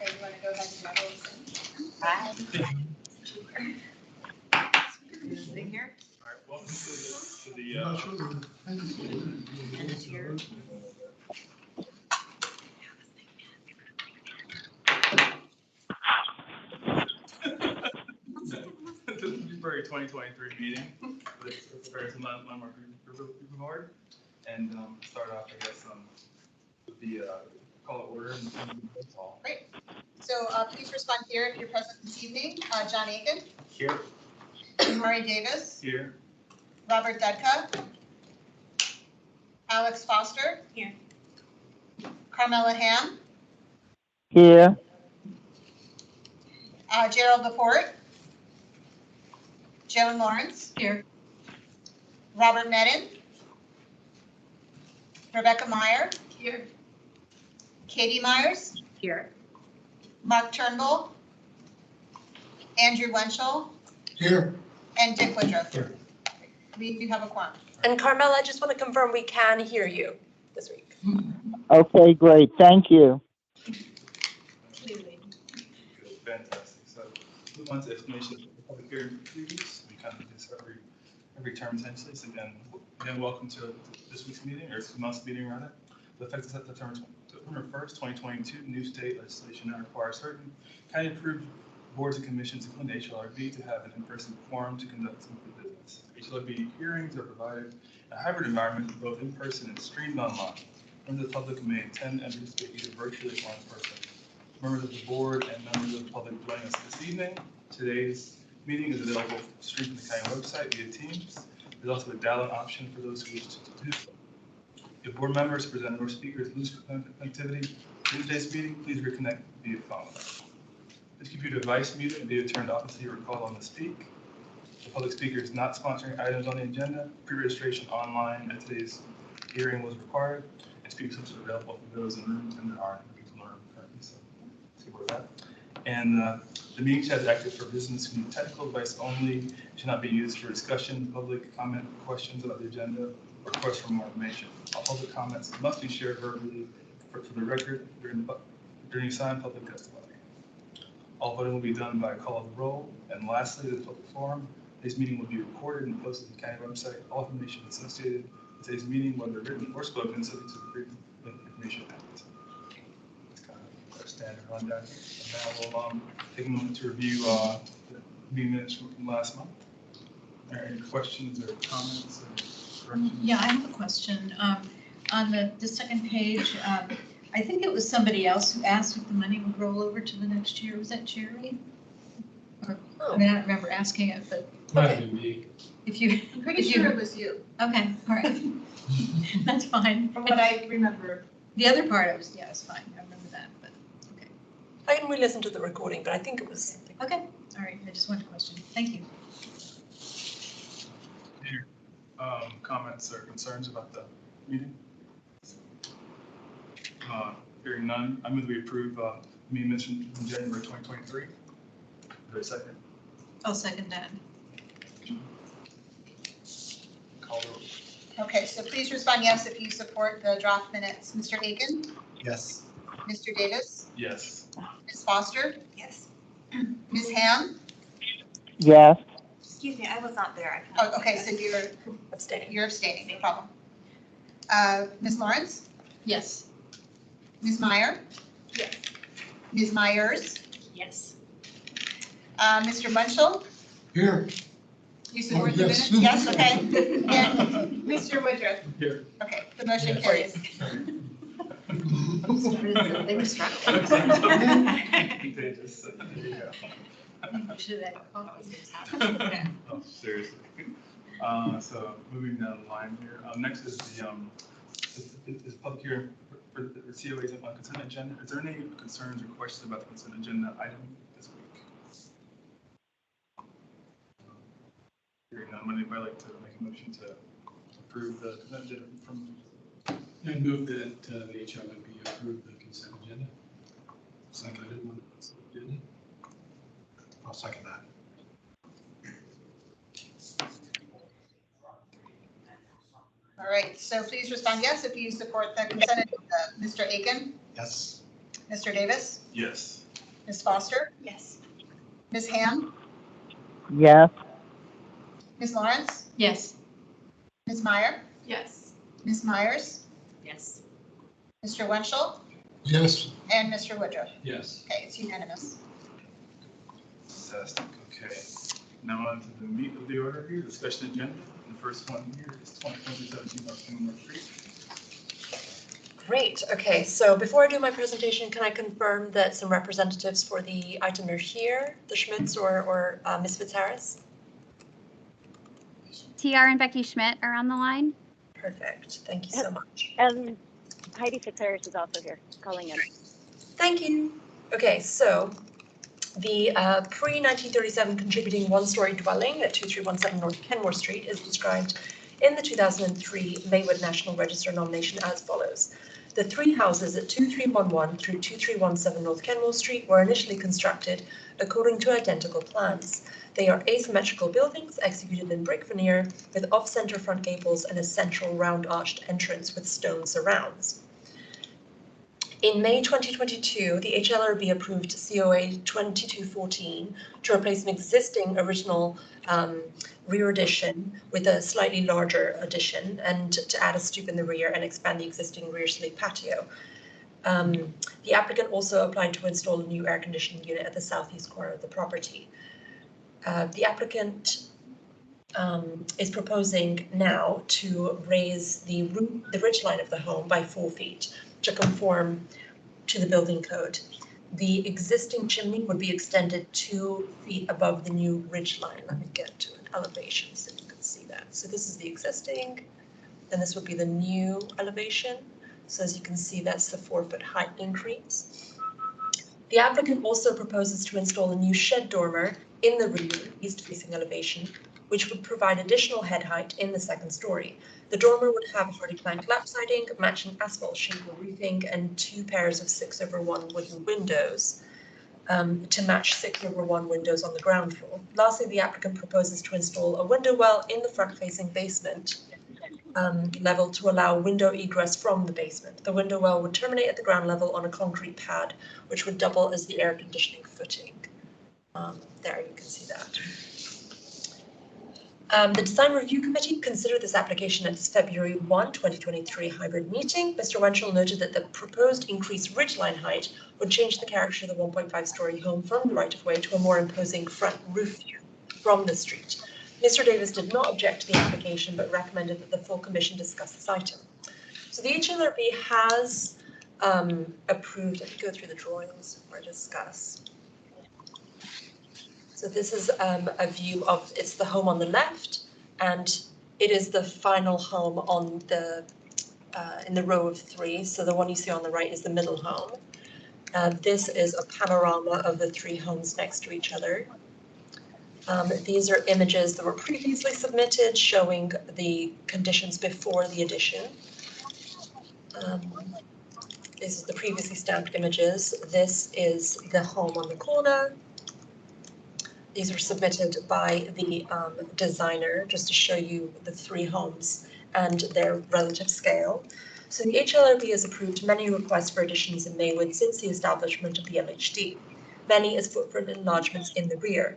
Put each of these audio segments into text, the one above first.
Okay, you want to go ahead and have those? Thing here. All right, welcome to the February 2023 meeting with the various landmark review board, and start off, I guess, with the call to order and call. Great. So please respond here if you're present this evening. John Aiken, Here. Murray Davis, Here. Robert Dudka, Alex Foster. Here. Carmela Ham, Here. Gerald Laporte, Joan Lawrence. Here. Robert Medin, Rebecca Meyer, Here. Katie Myers, Here. Mark Turnbull, Andrew Wenchel, Here. and Dick Woodruff. Here. We do have a quorum. And Carmela, I just want to confirm we can hear you this week. Okay, great. Thank you. Good, fantastic. So, move on to explanation of the public hearing for 3 weeks. We kind of do this every term essentially. So again, welcome to this week's meeting, or this month's meeting rather. The effective September 1st, 2022, new state legislation now requires certain county approved boards and commissions, including HLRB, to have an in-person forum to conduct some business. HLRB hearings are provided in a hybrid environment, both in person and streamed online. Members of the public may attend and participate either virtually or in person. Members of the board and members of the public joining us this evening. Today's meeting is available streamed from the county website via Teams. There's also a dial-in option for those who wish to do so. If board members, presenters, or speakers lose connectivity to today's meeting, please reconnect via phone. Please keep your device muted and video turned off until you are called on to speak. The public speaker is not sponsoring items on the agenda. Pre-registration online at today's hearing was required, and speaker slips are available for those in the room, and there are people in the room currently. So let's see where we're at. And the meeting chat is active for business who need technical advice only. Should not be used for discussion, public comment, questions about the agenda, or requests for more information. All public comments must be shared verbally for the record during signed public testimony. All voting will be done by call of the roll. And lastly, the public forum. Today's meeting will be recorded and posted on the county website. All information associated with today's meeting, whether written or spoken, is subject to the Freedom of Information Act. That's kind of our standard rundown. And now we'll take a moment to review the meeting minutes from last month. Are there any questions or comments or corrections? Yeah, I have a question. On the second page, I think it was somebody else who asked if the money would roll over to the next year. Was that Jerry? Or, I mean, I don't remember asking it, but Might have been me. if you. I'm pretty sure it was you, Okay, all right. That's fine. from what I remember. The other part, it's fine. I remember that, but, okay. I can re-listen to the recording, but I think it was. Okay, all right. I just wanted to question. Thank you. Comments or concerns about the meeting? Hearing none, I move we approve meeting minutes from January 2023. Is there a second? I'll second that. Call the roll. Okay, so please respond yes if you support the draft minutes. Mr. Aiken, Yes. Mr. Davis, Yes. Ms. Foster, Yes. Ms. Ham. Yes. Excuse me, I was not there. Oh, okay, so Abstaining. you're abstaining, no problem. Ms. Lawrence, Yes. Ms. Meyer, Yes. Ms. Myers, Yes. Mr. Munchel, Here. you support Oh, the yes. minutes? Yes, okay. And Mr. Woodruff. Here. Okay, the motion Yes. carries. They were struggling. Contagious. There you go. Should have coffee. Oh, seriously. So moving down the line here. Next is the is public hearing for the COAs on consent agenda. Is there any concerns or questions about the consent agenda item this week? Hearing none, would anybody like to make a motion to approve the consent agenda from? I move that the HLMP approve the consent agenda. Seconded one. I'll second that. All right, so please respond yes if you support the consent agenda. Mr. Aiken, Yes. Mr. Davis, Yes. Ms. Foster, Yes. Ms. Ham, yes, Ms. Lawrence, Yes. Ms. Meyer, Yes. Ms. Myers, Yes. Mr. Wenschel, Yes. and Mr. Woodruff. Yes. Okay, it's unanimous. Fantastic, okay. Now on to the meat of the order here, the special agenda. The first one here is 2017 North Kenmore Street. Great, okay, so before I do my presentation, can I confirm that some representatives for the item are here, the Schmidts or Ms. Fitzharris? TR and Becky Schmidt are on the line. Perfect, thank you so much. And Heidi Fitzharris is also here, calling in. Thank you. Okay, so the pre-1937 contributing one-story dwelling at 2317 North Kenmore Street is described in the 2003 Maywood National Register nomination as follows. The three houses at 2311 through 2317 North Kenmore Street were initially constructed according to identical plans. They are asymmetrical buildings executed in brick veneer with off-center front gables and a central round-arched entrance with stone surrounds. In May 2022, the HLRB approved COA 2214 to replace an existing original rear addition with a slightly larger addition and to add a stoop in the rear and expand the existing rear sleep patio. The applicant also applied to install a new air conditioning unit at the southeast corner of the property. The applicant is proposing now to raise the ridge line of the home by 4 feet to conform to the building code. The existing chimney would be extended 2 feet above the new ridge line. Let me get to an elevation so you can see that. So this is the existing, and this would be the new elevation. So as you can see, that's the 4-foot height increase. The applicant also proposes to install a new shed dormer in the rear east-facing elevation, which would provide additional head height in the second story. The dormer would have a hardy plank lap siding, matching asphalt shingle roofing, and 2 pairs of 6/1 wooden windows to match 6/1 windows on the ground floor. Lastly, the applicant proposes to install a window well in the front-facing basement level to allow window egress from the basement. The window well would terminate at the ground level on a concrete pad, which would double as the air conditioning footing. There you can see that. The Design Review Committee considered this application at its February 1, 2023 hybrid meeting. Mr. Wenschel noted that the proposed increased ridgeline height would change the character of the 1.5-story home from the right-of-way to a more imposing front roof view from the street. Mr. Davis did not object to the application, but recommended that the full commission discuss this item. So the HLRB has approved, let me go through the drawings or discuss. So this is a view of, it's the home on the left, and it is the final home on the in the row of 3. So the one you see on the right is the middle home. This is a panorama of the 3 homes next to each other. These are images that were previously submitted showing the conditions before the addition. This is the previously stamped images. This is the home on the corner. These were submitted by the designer just to show you the 3 homes and their relative scale. So the HLRB has approved many requests for additions in Maywood since the establishment of the LHD, many as footprint enlargements in the rear.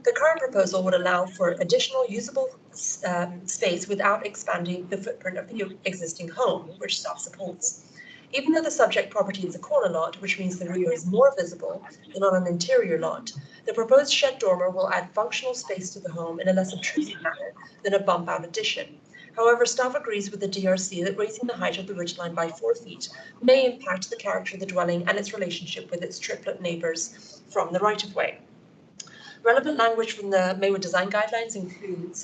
The current proposal would allow for additional usable space without expanding the footprint of the existing home, which staff supports. Even though the subject property is a corner lot, which means the rear is more visible than on an interior lot, the proposed shed dormer will add functional space to the home in a less obtrusive manner than a bump-out addition. However, staff agrees with the DRC that raising the height of the ridgeline by 4 feet may impact the character of the dwelling and its relationship with its triplet neighbours from the right-of-way. Relevant language from the Maywood Design Guidelines includes,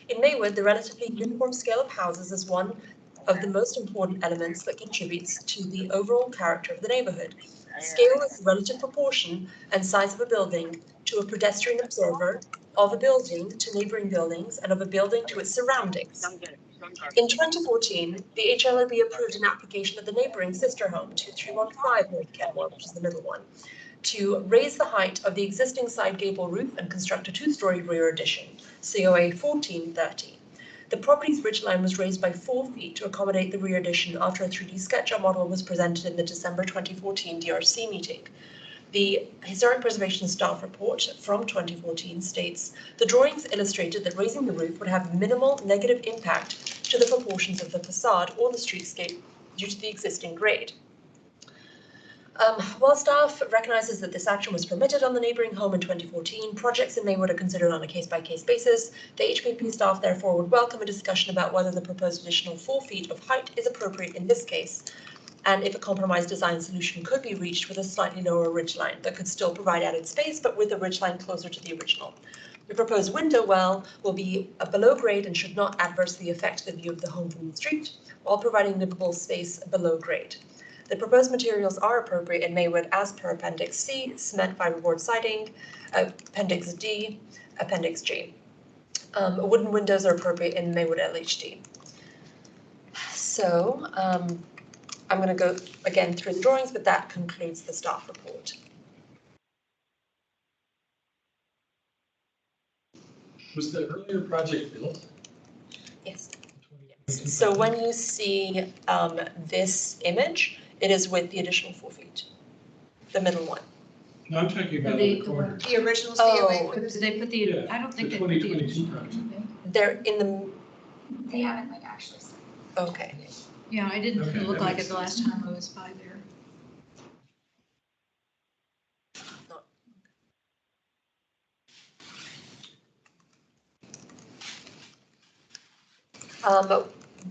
in Maywood, the relatively uniform scale of houses is one of the most important elements that contributes to the overall character of the neighborhood. Scale is the relative proportion and size of a building to a pedestrian observer, of a building to neighboring buildings, and of a building to its surroundings. In 2014, the HLRB approved an application of the neighboring sister home, 2315 North Kenmore, which is the middle one, to raise the height of the existing side gable roof and construct a 2-story rear addition, COA 1430. The property's ridgeline was raised by 4 feet to accommodate the rear addition after a 3D SketchUp model was presented in the December 2014 DRC meeting. The Historic Preservation Staff Report from 2014 states, the drawings illustrated that raising the roof would have minimal negative impact to the proportions of the facade or the streetscape due to the existing grade. While staff recognizes that this action was permitted on the neighbouring home in 2014, projects in Maywood are considered on a case-by-case basis. The HPP staff therefore would welcome a discussion about whether the proposed additional 4 feet of height is appropriate in this case, and if a compromise design solution could be reached with a slightly lower ridgeline that could still provide added space, but with the ridgeline closer to the original. The proposed window well will be below grade and should not adversely affect the view of the home from the street, while providing livable space below grade. The proposed materials are appropriate in Maywood as per Appendix C, cement fiberboard siding, Appendix D, Appendix G. Wooden windows are appropriate in Maywood LHD. So I'm going to go again through the drawings, but that concludes the staff report. Was the earlier project built? Yes. So when you see this image, it is with the additional 4 feet, the middle one. No, I'm talking about the corner. The original Oh. COA. Did they put the, Yeah, I don't think the they put the 2022 additional. project. They're in the, They haven't like actually. okay. Yeah, I didn't Okay, look that like it makes the last time I was by there.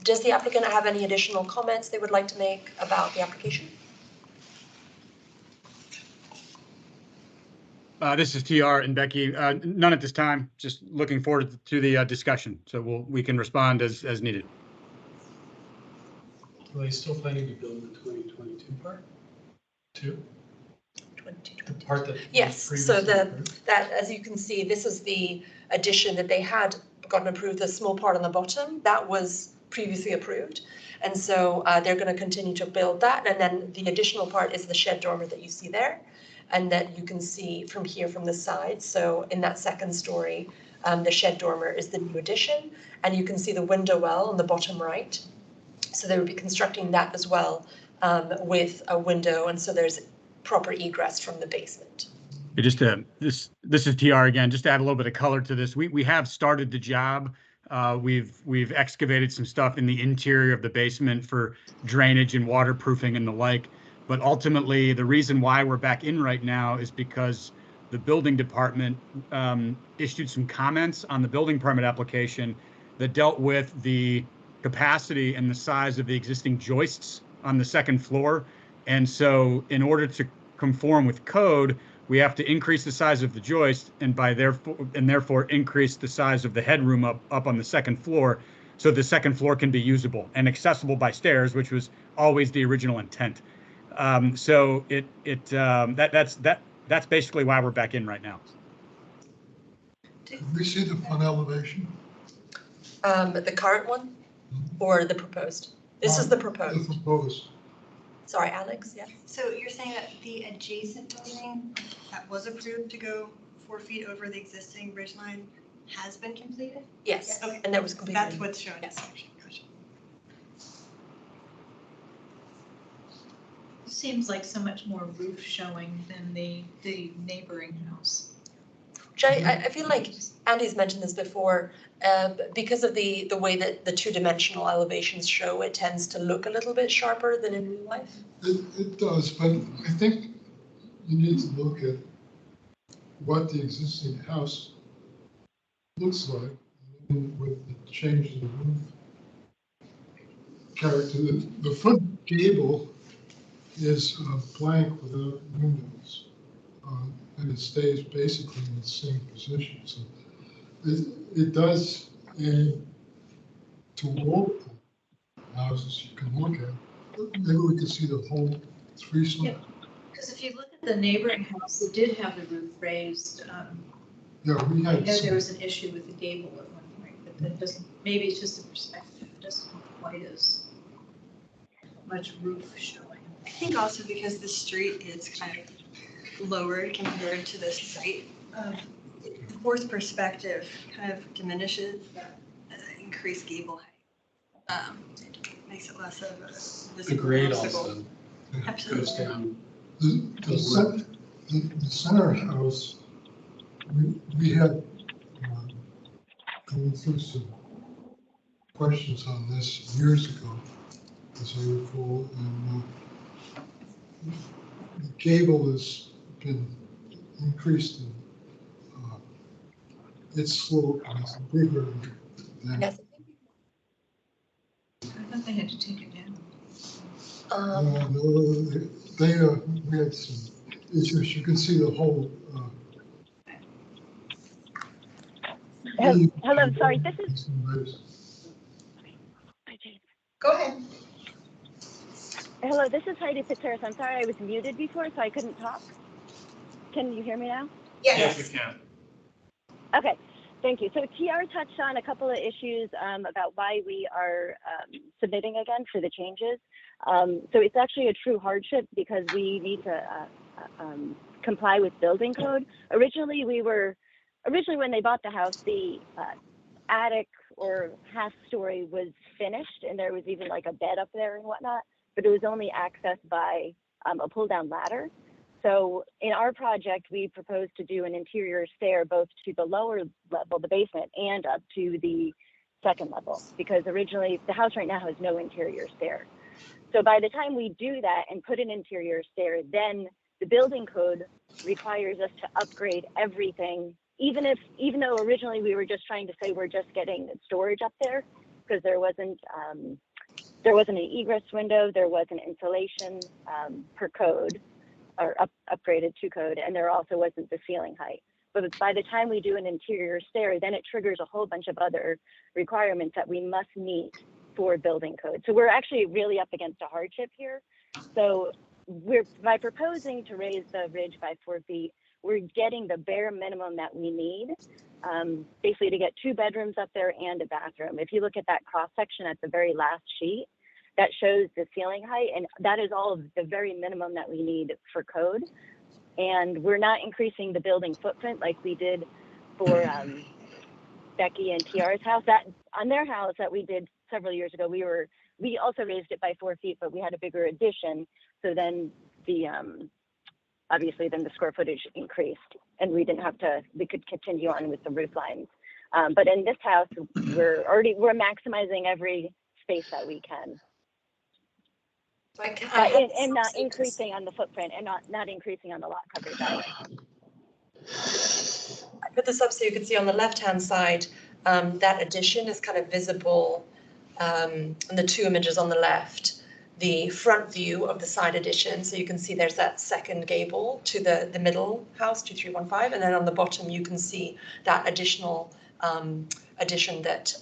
Does the applicant have any additional comments they would like to make about the application? This is TR and Becky. None at this time. Just looking forward to the discussion. So we can respond as needed. Are they still planning to build the 2022 part? Two? The 2020. part that was Yes, so previously approved? that, as you can see, this is the addition that they had gotten approved, the small part on the bottom, that was previously approved. And so they're going to continue to build that. And then the additional part is the shed dormer that you see there, and that you can see from here from the side. So in that second story, the shed dormer is the new addition, and you can see the window well on the bottom right. So they would be constructing that as well with a window, and so there's proper egress from the basement. Just this is TR again. Just to add a little bit of color to this, we have started the job. We've excavated some stuff in the interior of the basement for drainage and waterproofing and the like. But ultimately, the reason why we're back in right now is because the building department issued some comments on the building permit application that dealt with the capacity and the size of the existing joists on the second floor. And so in order to conform with code, we have to increase the size of the joist and therefore increase the size of the headroom up on the second floor, so the second floor can be usable and accessible by stairs, which was always the original intent. So that's basically why we're back in right now. Can we see the front elevation? The current one or the proposed? This is the The proposed. proposed. Sorry, Alex, yeah. So you're saying that the adjacent building that was approved to go 4 feet over the existing ridgeline has been completed? Yes, Okay. and that was completed. That's what's shown in Yes. this section. Gotcha. Seems like so much more roof showing than the neighboring house. Which I feel like Andy's mentioned this before, because of the way that the two-dimensional elevations show, it tends to look a little bit sharper than in real life. It does, but I think you need to look at what the existing house looks like with the change in the roof character. The front gable is blank without windows, and it stays basically in the same position. So it does add to all the houses you can look at. Maybe we could see the whole three-story. Because if you look at the neighboring house, it did have the roof raised. Yeah, we I had know some. there was an issue with the gable at one point, but that doesn't, maybe it's just a perspective. It doesn't look quite as much roof showing. I think also because the street is kind of lowered compared to this site, the forced perspective kind of diminishes that increased gable height. Makes it less of a The visible grade obstacle. also Absolutely. goes down. The the center house, we had gone through some questions on this years ago, as I recall, and the gable has been increased in its slope is bigger than. Yes. I thought they had to take it down. No, we had some issues. You can see the whole. Hello, sorry, this is. Go ahead. Hello, this is Heidi Fitzharris. I'm sorry I was muted before, so I couldn't talk. Can you hear me now? Yes. Yes, we can. Okay, thank you. So TR touched on a couple of issues about why we are submitting again for the changes. So it's actually a true hardship because we need to comply with building code. Originally, when they bought the house, the attic or half story was finished and there was even like a bed up there and whatnot, but it was only accessed by a pull down ladder. So in our project, we propose to do an interior stair both to the lower level, the basement, and up to the second level, because originally the house right now has no interior stair. So by the time we do that and put an interior stair, then the building code requires us to upgrade everything, even though originally we were just trying to say we're just getting storage up there, because there wasn't an egress window, there wasn't insulation per code, or upgraded to code, and there also wasn't the ceiling height. But by the time we do an interior stair, then it triggers a whole bunch of other requirements that we must meet for building code. So we're actually really up against a hardship here. So by proposing to raise the ridge by 4 feet, we're getting the bare minimum that we need, basically to get 2 bedrooms up there and a bathroom. If you look at that cross section at the very last sheet, that shows the ceiling height, and that is all of the very minimum that we need for code. And we're not increasing the building footprint like we did for Becky and TR's house. That on their house that we did several years ago, we also raised it by 4 feet, but we had a bigger addition. So then obviously then the square footage increased, and we could continue on with the roof lines. But in this house, we're maximizing every space that we can. And not increasing on the footprint and not increasing on the lot coverage either. I put this up so you can see on the left-hand side, that addition is kind of visible in the 2 images on the left, the front view of the side addition. So you can see there's that second gable to the middle house, 2315, and then on the bottom you can see that additional addition that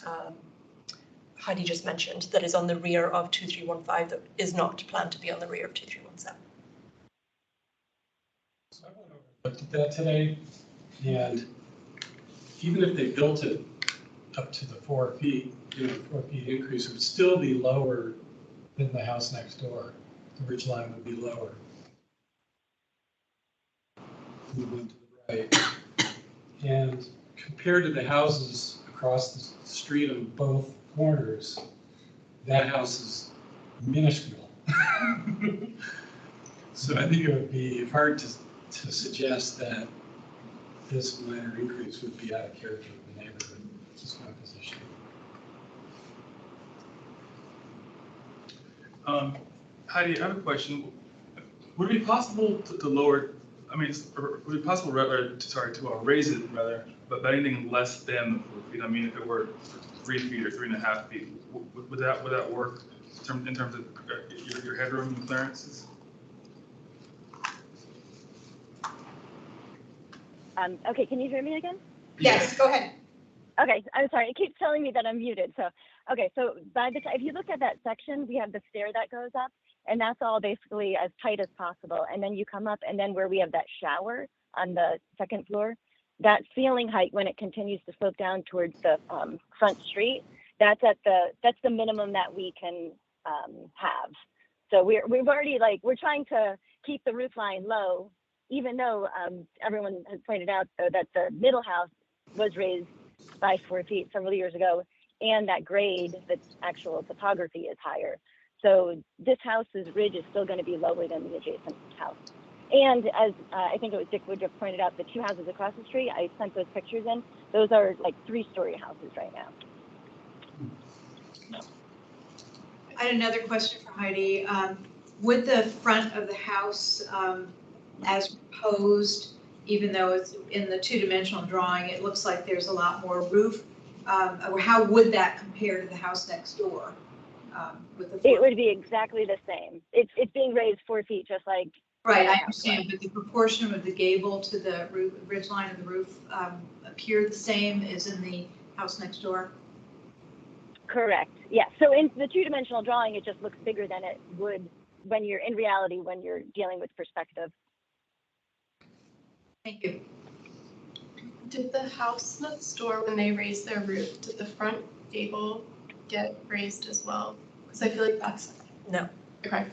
Heidi just mentioned, that is on the rear of 2315, that is not planned to be on the rear of 2317. So I went over and looked at that today, and even if they built it up to the 4 feet, 4 feet increase, it would still be lower than the house next door. The ridge line would be lower. We went to the right. And compared to the houses across the street on both corners, that house is minuscule. So I think it would be hard to suggest that this minor increase would be out of character with the neighborhood. It's just my position. Heidi, I have a question. Would it be possible to lower, would it be possible to raise it rather, but anything less than the 4 feet? I mean, if it were 3 feet or 3.5 feet, would that work in terms of your headroom and clearances? Okay, can you hear me again? Yes, go ahead. Okay, I'm sorry, it keeps telling me that I'm muted. So, okay, so by the time, if you look at that section, we have the stair that goes up, and that's all basically as tight as possible. And then you come up, and then where we have that shower on the second floor, that ceiling height, when it continues to slope down towards the front street, that's the minimum that we can have. So we've already, we're trying to keep the roof line low, even though everyone has pointed out though that the middle house was raised by 4 feet several years ago, and that grade, the actual topography is higher. So this house's ridge is still going to be lower than the adjacent house. And as I think it was Dick Woodruff pointed out, the two houses across the street, I sent those pictures in. Those are like 3-story houses right now. I had another question for Heidi. Would the front of the house, as proposed, even though it's in the two-dimensional drawing, it looks like there's a lot more roof, or how would that compare to the house next door? With the It would be exactly the same. It's being raised 4 feet, just like. Right, I understand, but the proportion of the gable to the roof, ridge line of the roof, appear the same as in the house next door? Correct. Yeah. So in the two-dimensional drawing, it just looks bigger than it would when you're in reality, when you're dealing with perspective. Thank you. Did the house next door, when they raised their roof, did the front gable get raised as well? Because I feel like that's. No. Okay. I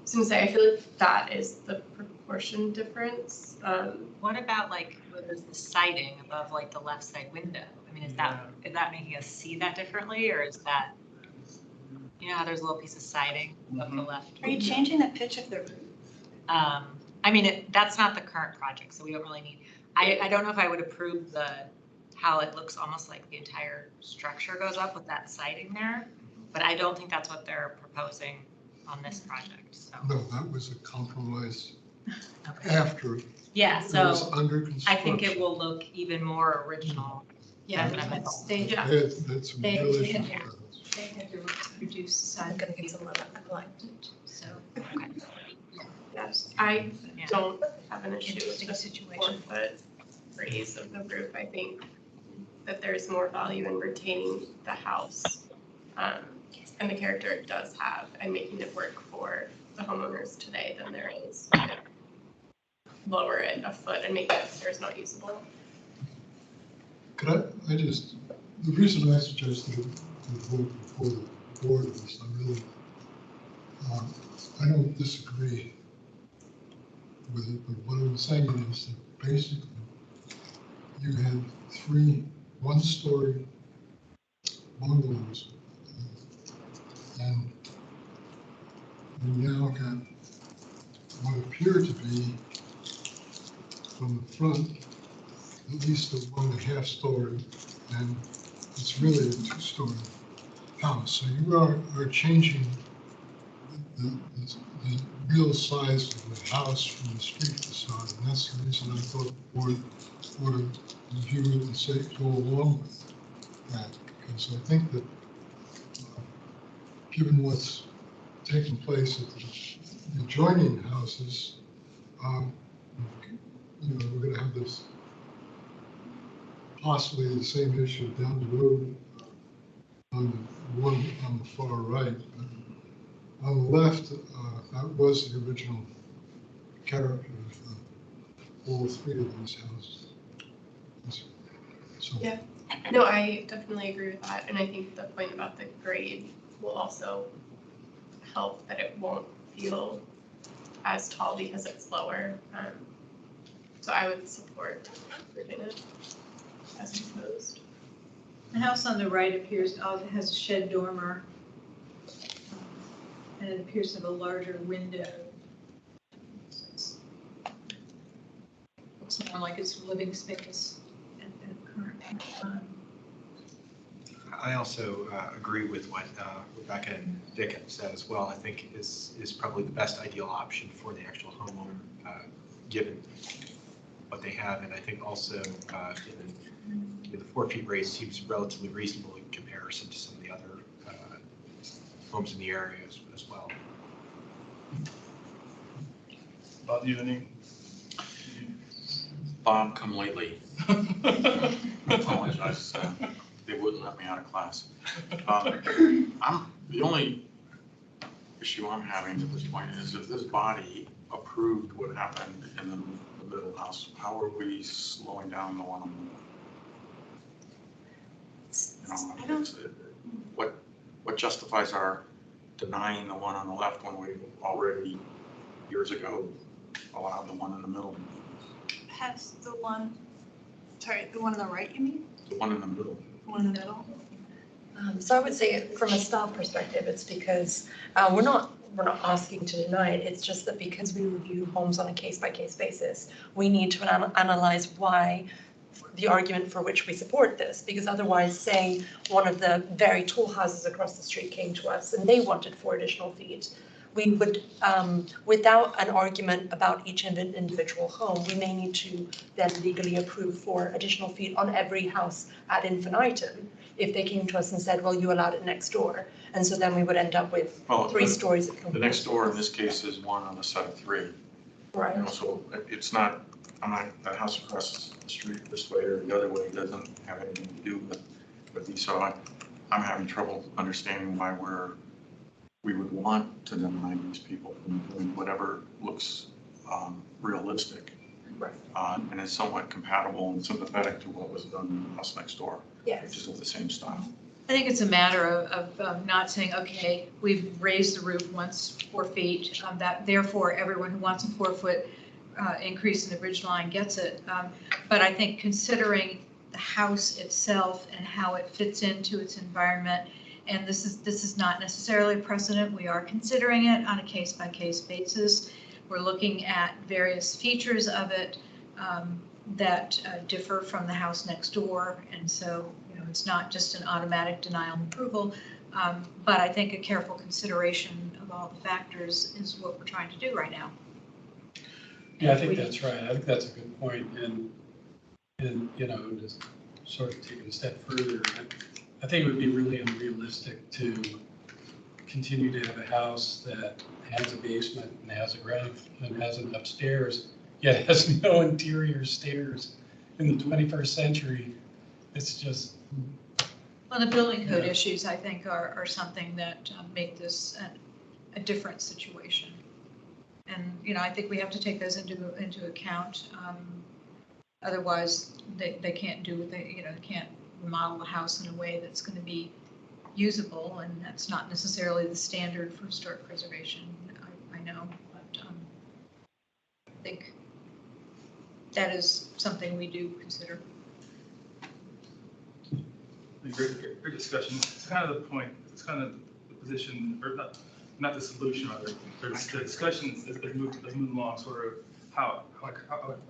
was gonna say, I feel like that is the proportion difference. What about like where there's the siding above like the left side window? I mean, is that making us see that differently, or is that, you know how there's a little piece of siding above the left? Are you changing the pitch of the roof? I mean, that's not the current project, so we don't really need, I don't know if I would approve how it looks almost like the entire structure goes up with that siding there, but I don't think that's what they're proposing on this project, so. No, that was a compromise Okay. after Yeah, it so was under construction. I think it will look even more original. Yeah, than the they, yeah. That's some They- real they issues. had they had to reduce the size. I'm gonna get some of that line. So, Okay. Yes, I Yeah. don't have an issue with interesting the situation. 4-foot raise of the roof. I think that there's more value in retaining the house and the character it does have and making it work for the homeowners today than there is to lower it a foot and make the upstairs not usable. Could the reason I suggested it to vote before the board is I don't disagree with it, but what I'm saying is that basically you had 3 one-story bungalows, and you now got what appear to be from the front at least a 1.5 story, and it's really a 2-story house. So you are changing the real size of the house from the street facade, and that's the reason I thought the board ought to review it and say go along with that, because I think that given what's taking place at the adjoining houses, we're going to have this possibly the same issue down the road on the one on the far right. On the left, that was the original character of all 3 of these houses. So, Yeah, no, I definitely agree with that. And I think the point about the grade will also help that it won't feel as tall because it's lower. So I would support approving it as proposed. The house on the right appears, has a shed dormer, and it appears to have a larger window. Looks more like it's living space at the current time. I also agree with what Rebecca and Dick have said as well. I think is probably the best ideal option for the actual homeowner, given what they have. And I think also given the 4 feet raise seems relatively reasonable in comparison to some of the other homes in the area as well. Bob, you have any? Bob, come lately. I apologize. They wouldn't let me out of class. The only issue I'm having at this point is if this body approved what happened in the middle house, how are we slowing down the one on the left? What justifies our denying the one on the left when we already years ago allowed the one in the middle? Has the one on the right, you mean? The one in the middle. The one in the middle? So I would say from a style perspective, it's because we're not we're not asking to deny it, it's just that because we review homes on a case-by-case basis, we need to analyze why, the argument for which we support this, because otherwise, say, one of the very tall houses across the street came to us and they wanted 4 additional feet, we would, without an argument about each individual home, we may need to then legally approve 4 additional feet on every house ad infinitum, if they came to us and said, well, you allowed it next door. And so then we would end up with 3 stories. The next door in this case is 1 on a set of 3. Right. You know, so it's not, that house across the street this way or the other way doesn't have anything to do with these. So I'm having trouble understanding why we would want to deny these people from doing whatever looks realistic. Right. And is somewhat compatible and sympathetic to what was done in the house next door. Yes. Which is of the same style. I think it's a matter of not saying, okay, we've raised the roof once 4 feet, that therefore everyone who wants a 4-foot increase in the ridge line gets it. But I think considering the house itself and how it fits into its environment, and this is not necessarily precedent, we are considering it on a case-by-case basis. We're looking at various features of it that differ from the house next door, and so it's not just an automatic denial of approval, but I think a careful consideration of all the factors is what we're trying to do right now. Yeah, I think that's right. I think that's a good point. And just sort of taking a step further, I think it would be really unrealistic to continue to have a house that has a basement and has a ground and has an upstairs, yet has no interior stairs in the 21st century. It's just. Well, the building code issues, I think, are something that make this a different situation. And, I think we have to take those into account. Otherwise, they can't do what they can't remodel the house in a way that's going to be usable, and that's not necessarily the standard for historic preservation. I know, but I think that is something we do consider. Great discussion. It's kind of the point. It's kind of the position, or not the solution, rather. The discussion is moving along sort of how I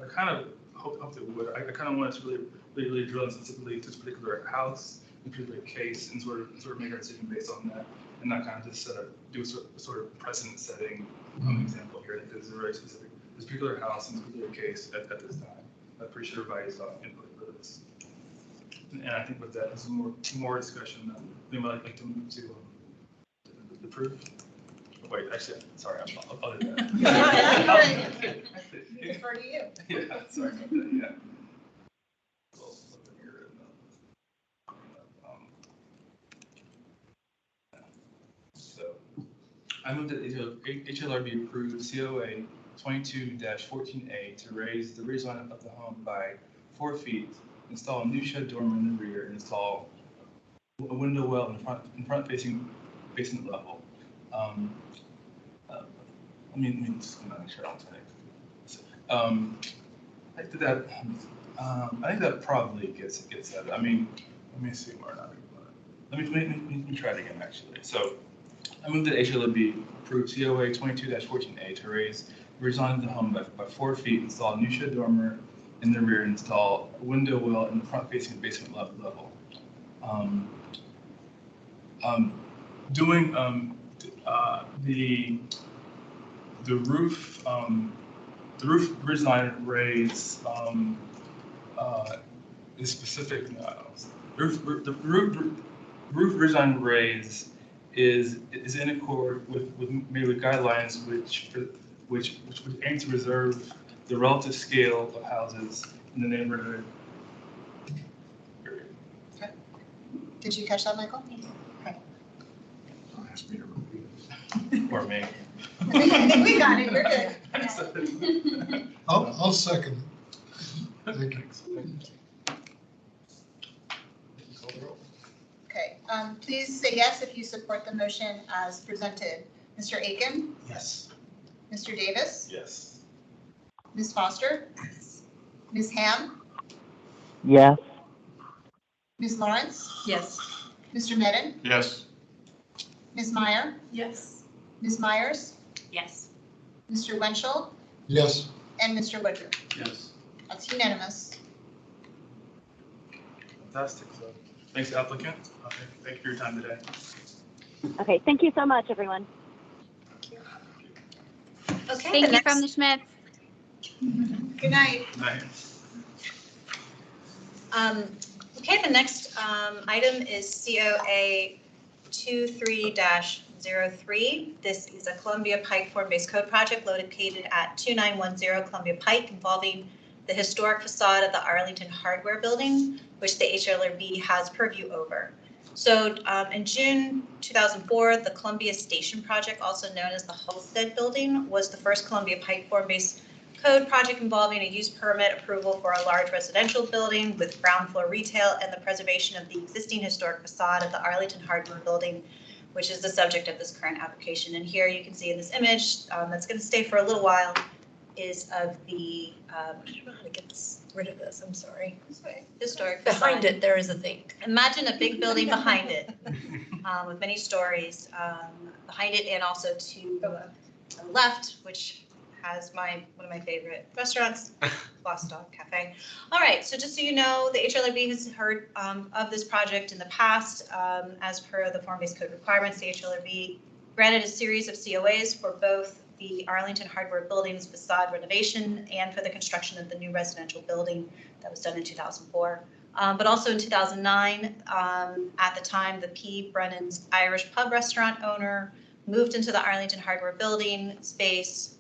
kind of hoped it would. I kind of want us to really drill in specifically to this particular house, in particular case, and sort of make our decision based on that, and not kind of just do a sort of precedent setting example here. Because it's very specific. This particular house in this particular case at this time. I appreciate everybody's input for this. And I think with that, there's more discussion. We might like to move to the proof. Oh, wait, actually, sorry, I'll do that. Defer to you. Yeah, sorry about that, yeah. So, I moved that HLR be approved COA 22-14A to raise the ridge line of the home by 4 feet, install a new shed dormer in the rear, and install a window well in front facing basement level. Let me just make sure I'm saying. I think that probably gets that. I mean, let me see where not. Let me try it again actually. So I moved that HLA be approved COA 22-14A to raise the ridge line of the home by 4 feet, install a new shed dormer in the rear, install a window well in the front facing basement level. Doing the roof ridge line raise is specific. The roof ridge line raise is in accord with maybe guidelines which aim to preserve the relative scale of houses in the neighborhood. Okay. Did you catch that, Michael? Okay. Don't ask me to repeat it. Or me. I think we got it. We're good. I'll second it. Thank you. Okay. Please say yes if you support the motion as presented. Mr. Aiken? Yes. Mr. Davis? Yes. Ms. Foster? Ms. Ham? Yes. Ms. Lawrence? Yes. Mr. Medden? Yes. Ms. Meyer? Yes. Ms. Myers, Yes. Mr. Wenchel, Yes. and Mr. Woodruff. Yes. That's unanimous. Fantastic. So thanks, applicant. Thank you for your time today. Okay, thank you so much, everyone. Okay, Thank you from the Schmidts. Good night. Night. Okay, the next item is COA 23-03. This is a Columbia Pike form-based code project located at 2910 Columbia Pike involving the historic facade of the Arlington Hardware Building, which the HLRB has purview over. So in June 2004, the Columbia Station project, also known as the Halstead Building, was the first Columbia Pike form-based code project involving a use permit approval for a large residential building with ground floor retail and the preservation of the existing historic facade of the Arlington Hardware Building, which is the subject of this current application. And here you can see in this image that's going to stay for a little while is of the, I don't know how to get rid of this, I'm sorry. Historic facade. Behind it, there is a thing. Imagine a big building behind it with many stories behind it, and also to the left, which has one of my favorite restaurants, Lost Dog Cafe. All right, so just so you know, the HLRB has heard of this project in the past. As per the form-based code requirements, the HLRB granted a series of COAs for both the Arlington Hardware Building's facade renovation and for the construction of the new residential building that was done in 2004. But also in 2009, at the time, the P. Brennan's Irish Pub restaurant owner moved into the Arlington Hardware Building space,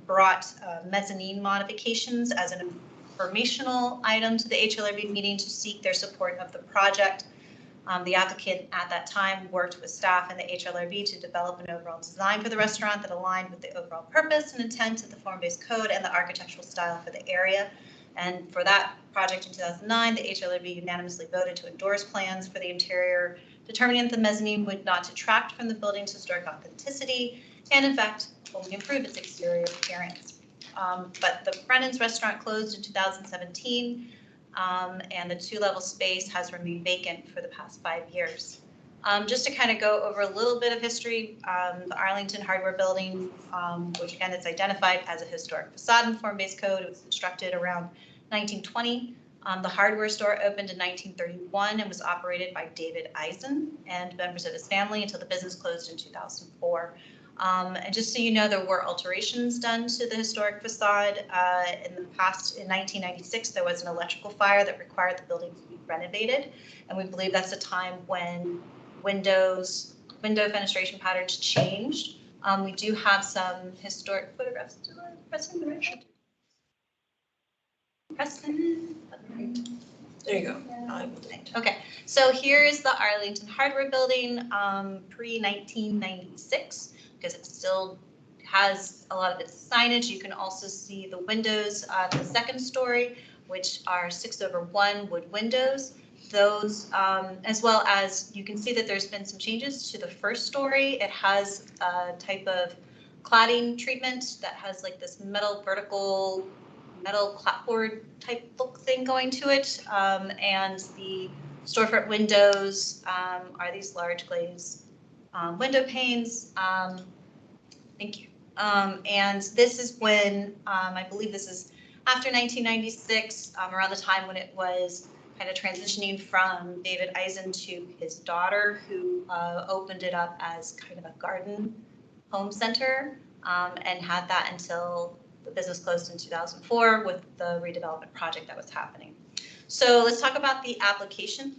brought mezzanine modifications as an informational item to the HLRB meeting to seek their support of the project. The applicant at that time worked with staff and the HLRB to develop an overall design for the restaurant that aligned with the overall purpose and intent of the form-based code and the architectural style for the area. And for that project in 2009, the HLRB unanimously voted to endorse plans for the interior, determining that the mezzanine would not detract from the building's historic authenticity and, in fact, only improve its exterior appearance. But the Brennan's restaurant closed in 2017, and the two-level space has remained vacant for the past 5 years. Just to kind of go over a little bit of history, the Arlington Hardware Building, which again is identified as a historic facade in form-based code, it was constructed around 1920. The hardware store opened in 1931 and was operated by David Eisen and members of his family until the business closed in 2004. And just so you know, there were alterations done to the historic facade. In the past, in 1996, there was an electrical fire that required the building to be renovated. And we believe that's a time when window fenestration patterns changed. We do have some historic photographs. Preston, the right? Preston. There you go. Okay, so here's the Arlington Hardware Building pre-1996, because it still has a lot of its signage. You can also see the windows on the second story, which are 6/1 wood windows. Those, as well as you can see that there's been some changes to the first story. It has a type of cladding treatment that has like this metal clapboard type look thing going to it. And the storefront windows are these large glazed window panes. Thank you. And this is when, I believe this is after 1996, around the time when it was kind of transitioning from David Eisen to his daughter, who opened it up as kind of a garden home center, and had that until the business closed in 2004 with the redevelopment project that was happening. So let's talk about the application.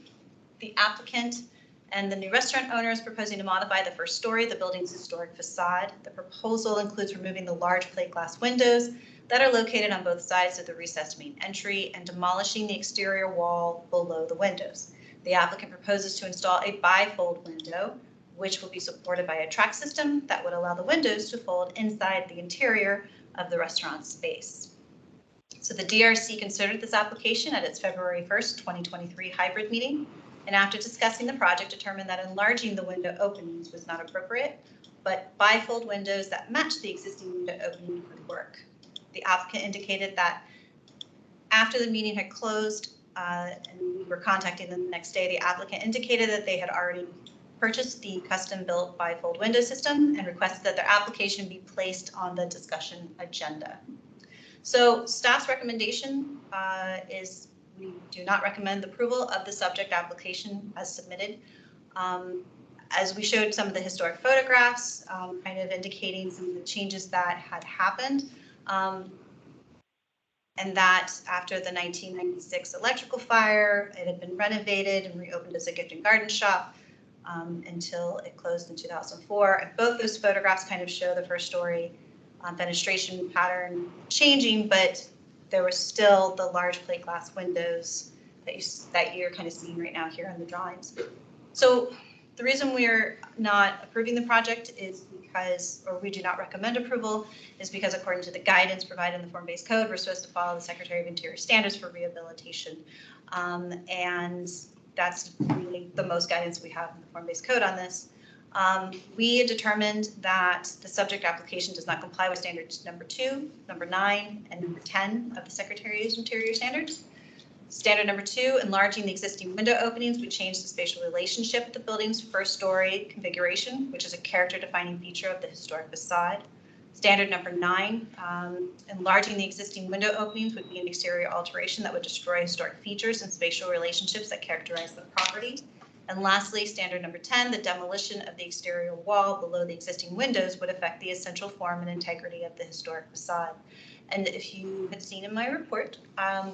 The applicant and the new restaurant owner is proposing to modify the first story, the building's historic facade. The proposal includes removing the large plate glass windows that are located on both sides of the recessed main entry and demolishing the exterior wall below the windows. The applicant proposes to install a bifold window, which will be supported by a track system that would allow the windows to fold inside the interior of the restaurant space. So the DRC considered this application at its February 1st, 2023 hybrid meeting, and after discussing the project determined that enlarging the window openings was not appropriate, but bifold windows that match the existing window opening would work. The applicant indicated that after the meeting had closed and we were contacting them the next day, the applicant indicated that they had already purchased the custom-built bifold window system and requested that their application be placed on the discussion agenda. So staff's recommendation is we do not recommend approval of the subject application as submitted. As we showed some of the historic photographs, kind of indicating some of the changes that had happened. And that after the 1996 electrical fire, it had been renovated and reopened as a gift and garden shop until it closed in 2004. And both those photographs kind of show the first story fenestration pattern changing, but there was still the large plate glass windows that you're kind of seeing right now here in the drawings. So the reason we're not approving the project is because, or we do not recommend approval, is because according to the guidance provided in the form-based code, we're supposed to follow the Secretary of Interior standards for rehabilitation. And that's really the most guidance we have in the form-based code on this. We determined that the subject application does not comply with standards number 2, number 9, and number 10 of the Secretary of Interior standards. Standard number 2, enlarging the existing window openings would change the spatial relationship of the building's first story configuration, which is a character defining feature of the historic facade. Standard number 9, enlarging the existing window openings would be an exterior alteration that would destroy historic features and spatial relationships that characterize the property. And lastly, standard number 10, the demolition of the exterior wall below the existing windows would affect the essential form and integrity of the historic facade. And if you had seen in my report,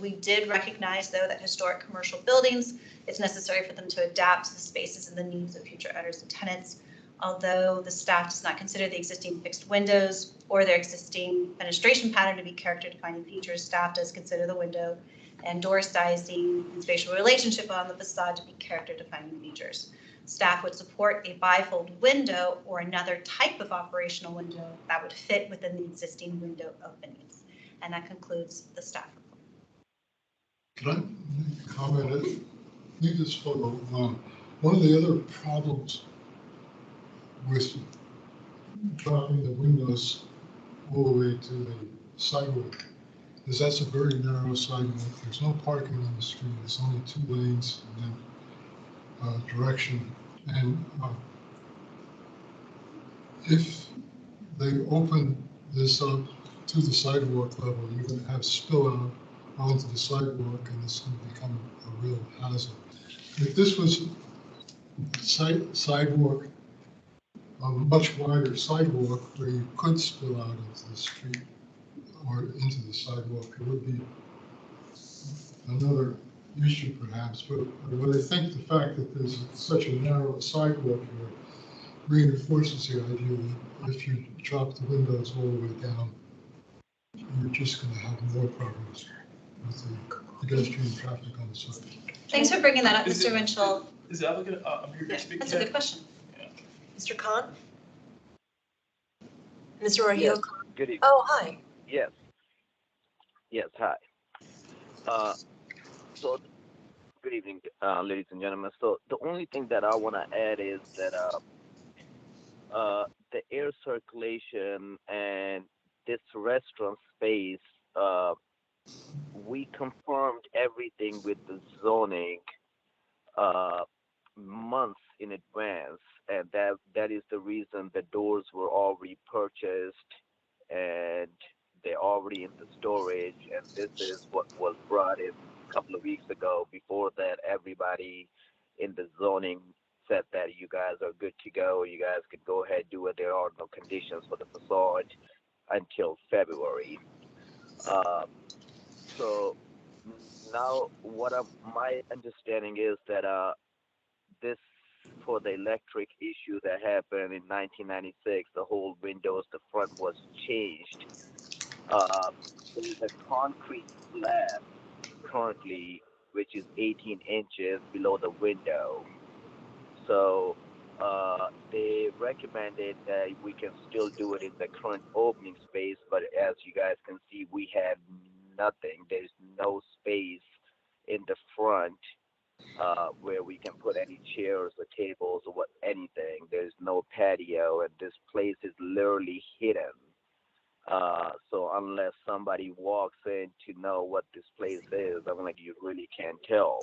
we did recognize, though, that historic commercial buildings, it's necessary for them to adapt to the spaces and the needs of future owners and tenants. Although the staff does not consider the existing fixed windows or their existing fenestration pattern to be character defining features, staff does consider the window and door sizing and spatial relationship on the facade to be character defining features. Staff would support a bifold window or another type of operational window that would fit within the existing window openings. And that concludes the staff report. Can I comment? Leave this photo. One of the other problems with dropping the windows all the way to the sidewalk is that's a very narrow sidewalk. There's no parking on the street. There's only 2 lanes in that direction. And if they open this up to the sidewalk level, you're going to have spill out onto the sidewalk, and it's going to become a real hazard. If this was sidewalk, a much wider sidewalk where you could spill out into the street or into the sidewalk, it would be another issue perhaps. But I think the fact that there's such a narrow sidewalk here reinforces the idea that if you drop the windows all the way down, you're just going to have more problems with the pedestrian traffic on the side. Thanks for bringing that up, Mr. Winchell. Is the applicant, I'm here to speak. That's a good question. Mr. Khan? Mr. Raheel Khan? Good evening. Oh, hi. Yes. Yes, hi. So, good evening, ladies and gentlemen. So, the only thing that I want to add is that the air circulation and this restaurant space, we confirmed everything with the zoning months in advance, and that is the reason the doors were already purchased and they're already in the storage, and this is what was brought in a couple of weeks ago. Before that, everybody in the zoning said that you guys are good to go, you guys could go ahead, do it. There are no conditions for the facade until February. So now my understanding is that this, for the electric issue that happened in 1996, the whole windows, the front was changed. There's a concrete slab currently, which is 18 inches below the window. So they recommended that we can still do it in the current opening space, but as you guys can see, we have nothing. There's no space in the front where we can put any chairs or tables or anything. There's no patio, and this place is literally hidden. So unless somebody walks in to know what this place is, I'm like, you really can't tell.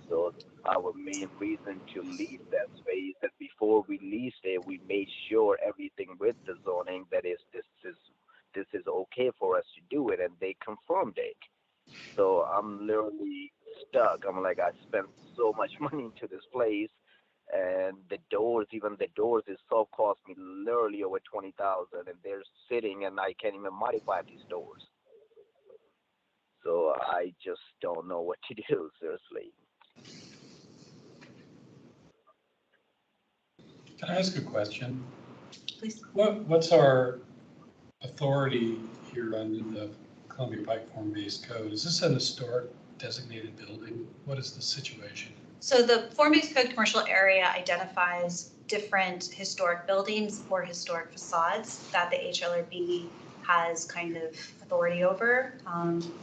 So our main reason to lease that space, and before we leased it, we made sure everything with the zoning that this is okay for us to do it, and they confirmed it. So I'm literally stuck. I'm like, I spent so much money into this place, and the doors, even the doors itself, cost me literally over 20,000, and they're sitting, and I can't even modify these doors. So I just don't know what to do, seriously. Can I ask a question? Please. What's our authority here under the Columbia Pike Form-Based Code? Is this an historic designated building? What is the situation? So the form-based code commercial area identifies different historic buildings or historic facades that the HLRB has kind of authority over,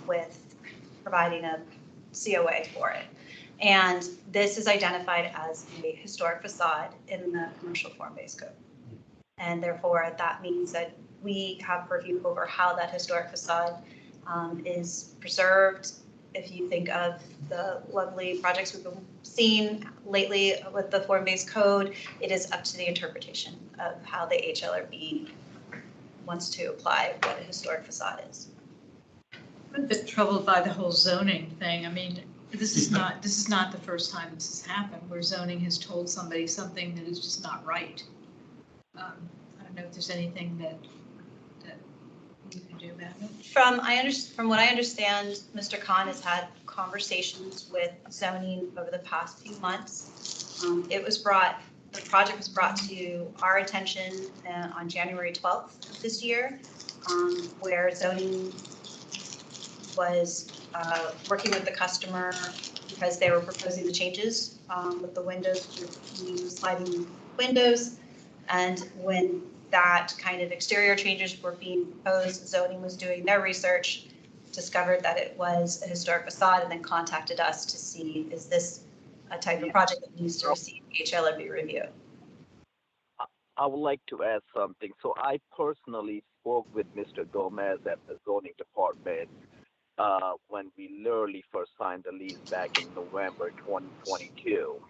with providing a COA for it. And this is identified as a historic facade in the commercial form-based code. And therefore, that means that we have purview over how that historic facade is preserved. If you think of the lovely projects we've been seeing lately with the form-based code, it is up to the interpretation of how the HLRB wants to apply what a historic facade is. I'm a bit troubled by the whole zoning thing. I mean, this is not the first time this has happened, where zoning has told somebody something that is just not right. I don't know if there's anything that you can do about it. From what I understand, Mr. Khan has had conversations with zoning over the past few months. The project was brought to our attention on January 12th of this year, where zoning was working with the customer because they were proposing the changes with the windows, with new sliding windows. And when that kind of exterior changes were being proposed, zoning was doing their research, discovered that it was a historic facade, and then contacted us to see, is this a type of project that needs to receive HLRB review? I would like to add something. So I personally spoke with Mr. Gomez at the zoning department when we literally first signed the lease back in November 2022.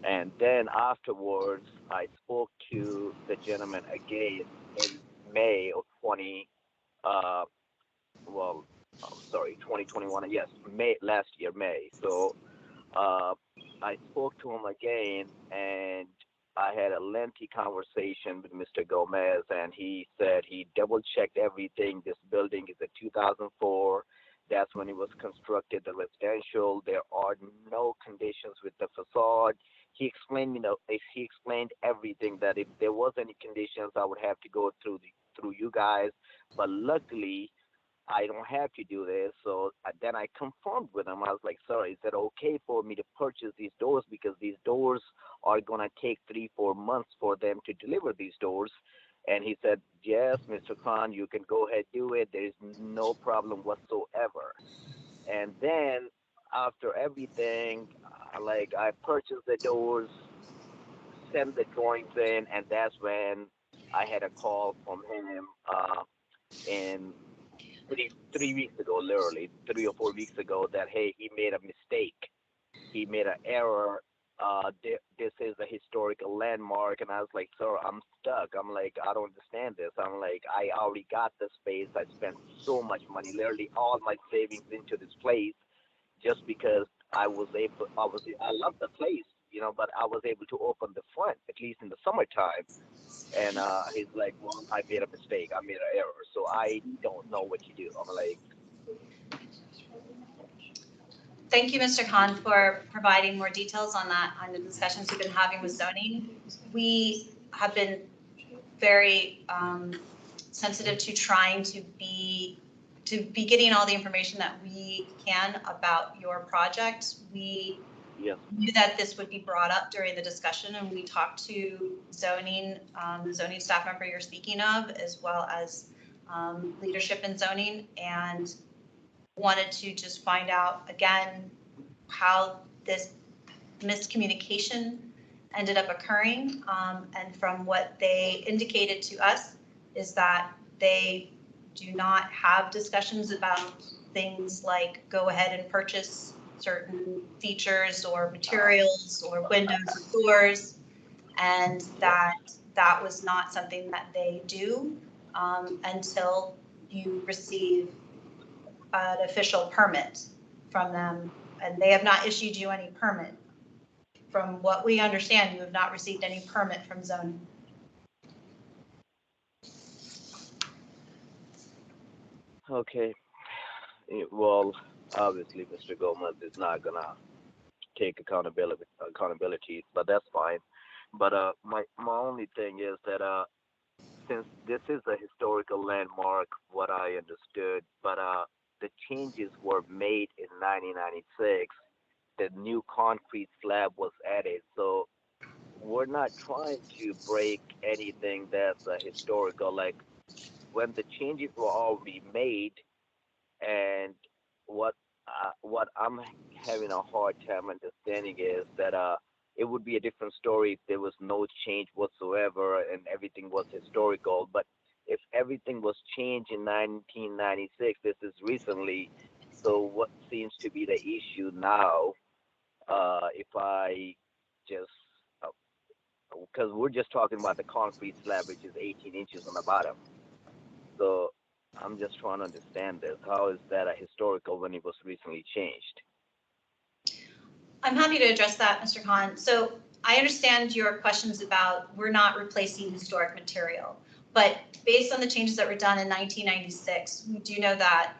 And then afterwards, I spoke to the gentleman again in May of 2021. Yes, last year, May. So I spoke to him again, and I had a lengthy conversation with Mr. Gomez, and he said he double-checked everything. This building is a 2004. That's when it was constructed, the residential. There are no conditions with the facade. He explained, he explained everything, that if there was any conditions, I would have to go through you guys. But luckily, I don't have to do this. So then I confirmed with him. I was like, sir, is it okay for me to purchase these doors? Because these doors are going to take 3-4 months for them to deliver these doors. And he said, yes, Mr. Khan, you can go ahead, do it. There is no problem whatsoever. And then after everything, I purchased the doors, sent the drawings in, and that's when I had a call from him in 3 weeks ago, literally 3 or 4 weeks ago, that, hey, he made a mistake. He made an error. This is a historical landmark. And I was like, sir, I'm stuck. I'm like, I don't understand this. I'm like, I already got the space. I spent so much money, literally all my savings into this place, just because I love the place, but I was able to open the front, at least in the summertime. And he's like, well, I made a mistake. I made an error. So I don't know what to do. I'm like, Thank you, Mr. Khan, for providing more details on that, on the discussions we've been having with zoning. We have been very sensitive to trying to be getting all the information that we can about your project. We knew that this would be brought up during the discussion, and we talked to zoning, the zoning staff member you're speaking of, as well as leadership in zoning, and wanted to just find out again how this miscommunication ended up occurring. And from what they indicated to us is that they do not have discussions about things like go ahead and purchase certain features or materials or windows or doors, and that was not something that they do until you receive an official permit from them, and they have not issued you any permit. From what we understand, you have not received any permit from zoning. Okay. Well, obviously, Mr. Gomez is not gonna take accountability, but that's fine. But my only thing is that since this is a historical landmark, what I understood, but the changes were made in 1996. The new concrete slab was added, so we're not trying to break anything that's historical. Like when the changes were already made, and what I'm having a hard time understanding is that it would be a different story if there was no change whatsoever and everything was historical. But if everything was changed in 1996, this is recently. So what seems to be the issue now? If I just because we're just talking about the concrete slab, which is 18 inches on the bottom. So I'm just trying to understand this. How is that a historical when it was recently changed? I'm happy to address that, Mr. Khan. So I understand your questions about we're not replacing historic material, but based on the changes that were done in 1996, we do know that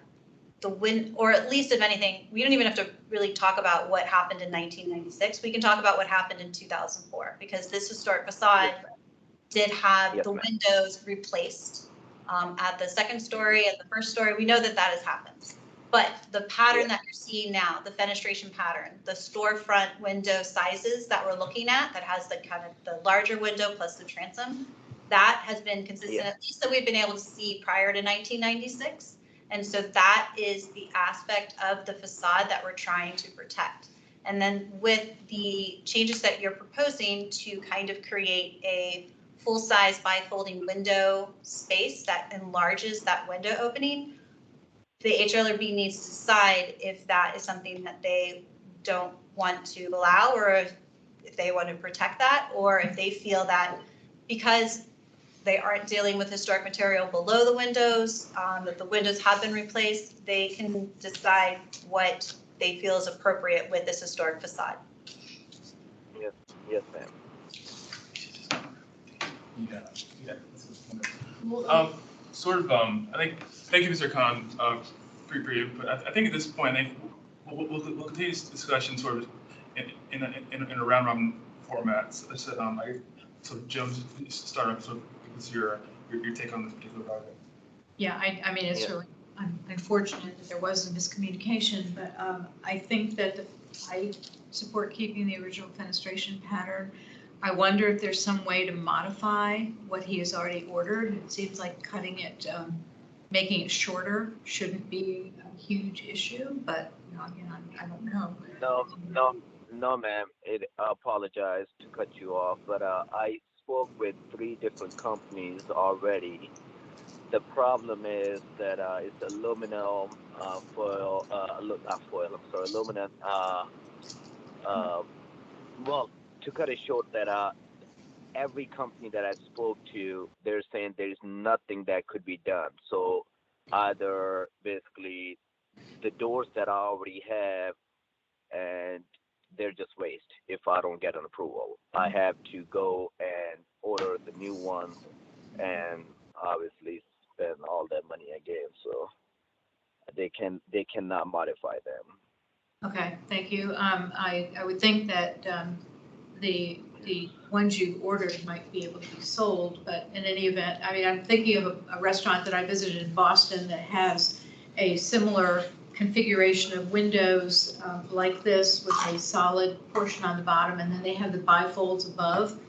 or at least if anything, we don't even have to really talk about what happened in 1996. We can talk about what happened in 2004, because this historic facade did have the windows replaced at the second story and the first story. We know that that has happened. But the pattern that you're seeing now, the fenestration pattern, the storefront window sizes that we're looking at, that has the kind of the larger window plus the transom, that has been consistent, at least that we've been able to see prior to 1996. And so that is the aspect of the facade that we're trying to protect. And then with the changes that you're proposing to kind of create a full-size bifolding window space that enlarges that window opening, the HLRB needs to decide if that is something that they don't want to allow, or if they want to protect that, or if they feel that because they aren't dealing with historic material below the windows, that the windows have been replaced, they can decide what they feel is appropriate with this historic facade. Yes, ma'am. I think, thank you, Mr. Khan, for your input. I think at this point, I think we'll continue this discussion sort of in a round robin format. So Jim, start off sort of with your take on this particular project. Yeah, I mean, it's really unfortunate that there was a miscommunication, but I think that I support keeping the original fenestration pattern. I wonder if there's some way to modify what he has already ordered. It seems like cutting it, making it shorter shouldn't be a huge issue, but you know, again, I don't know. No, ma'am. I apologize to cut you off, but I spoke with 3 different companies already. The problem is that it's aluminum foil, not foil, I'm sorry, aluminum. Well, to cut it short, that every company that I spoke to, they're saying there's nothing that could be done. So either basically the doors that I already have, and they're just waste if I don't get an approval. I have to go and order the new ones and obviously spend all that money again. So they cannot modify them. Okay, thank you. I would think that the ones you ordered might be able to be sold, but in any event, I mean, I'm thinking of a restaurant that I visited in Boston that has a similar configuration of windows like this with a solid portion on the bottom, and then they have the bifolds above,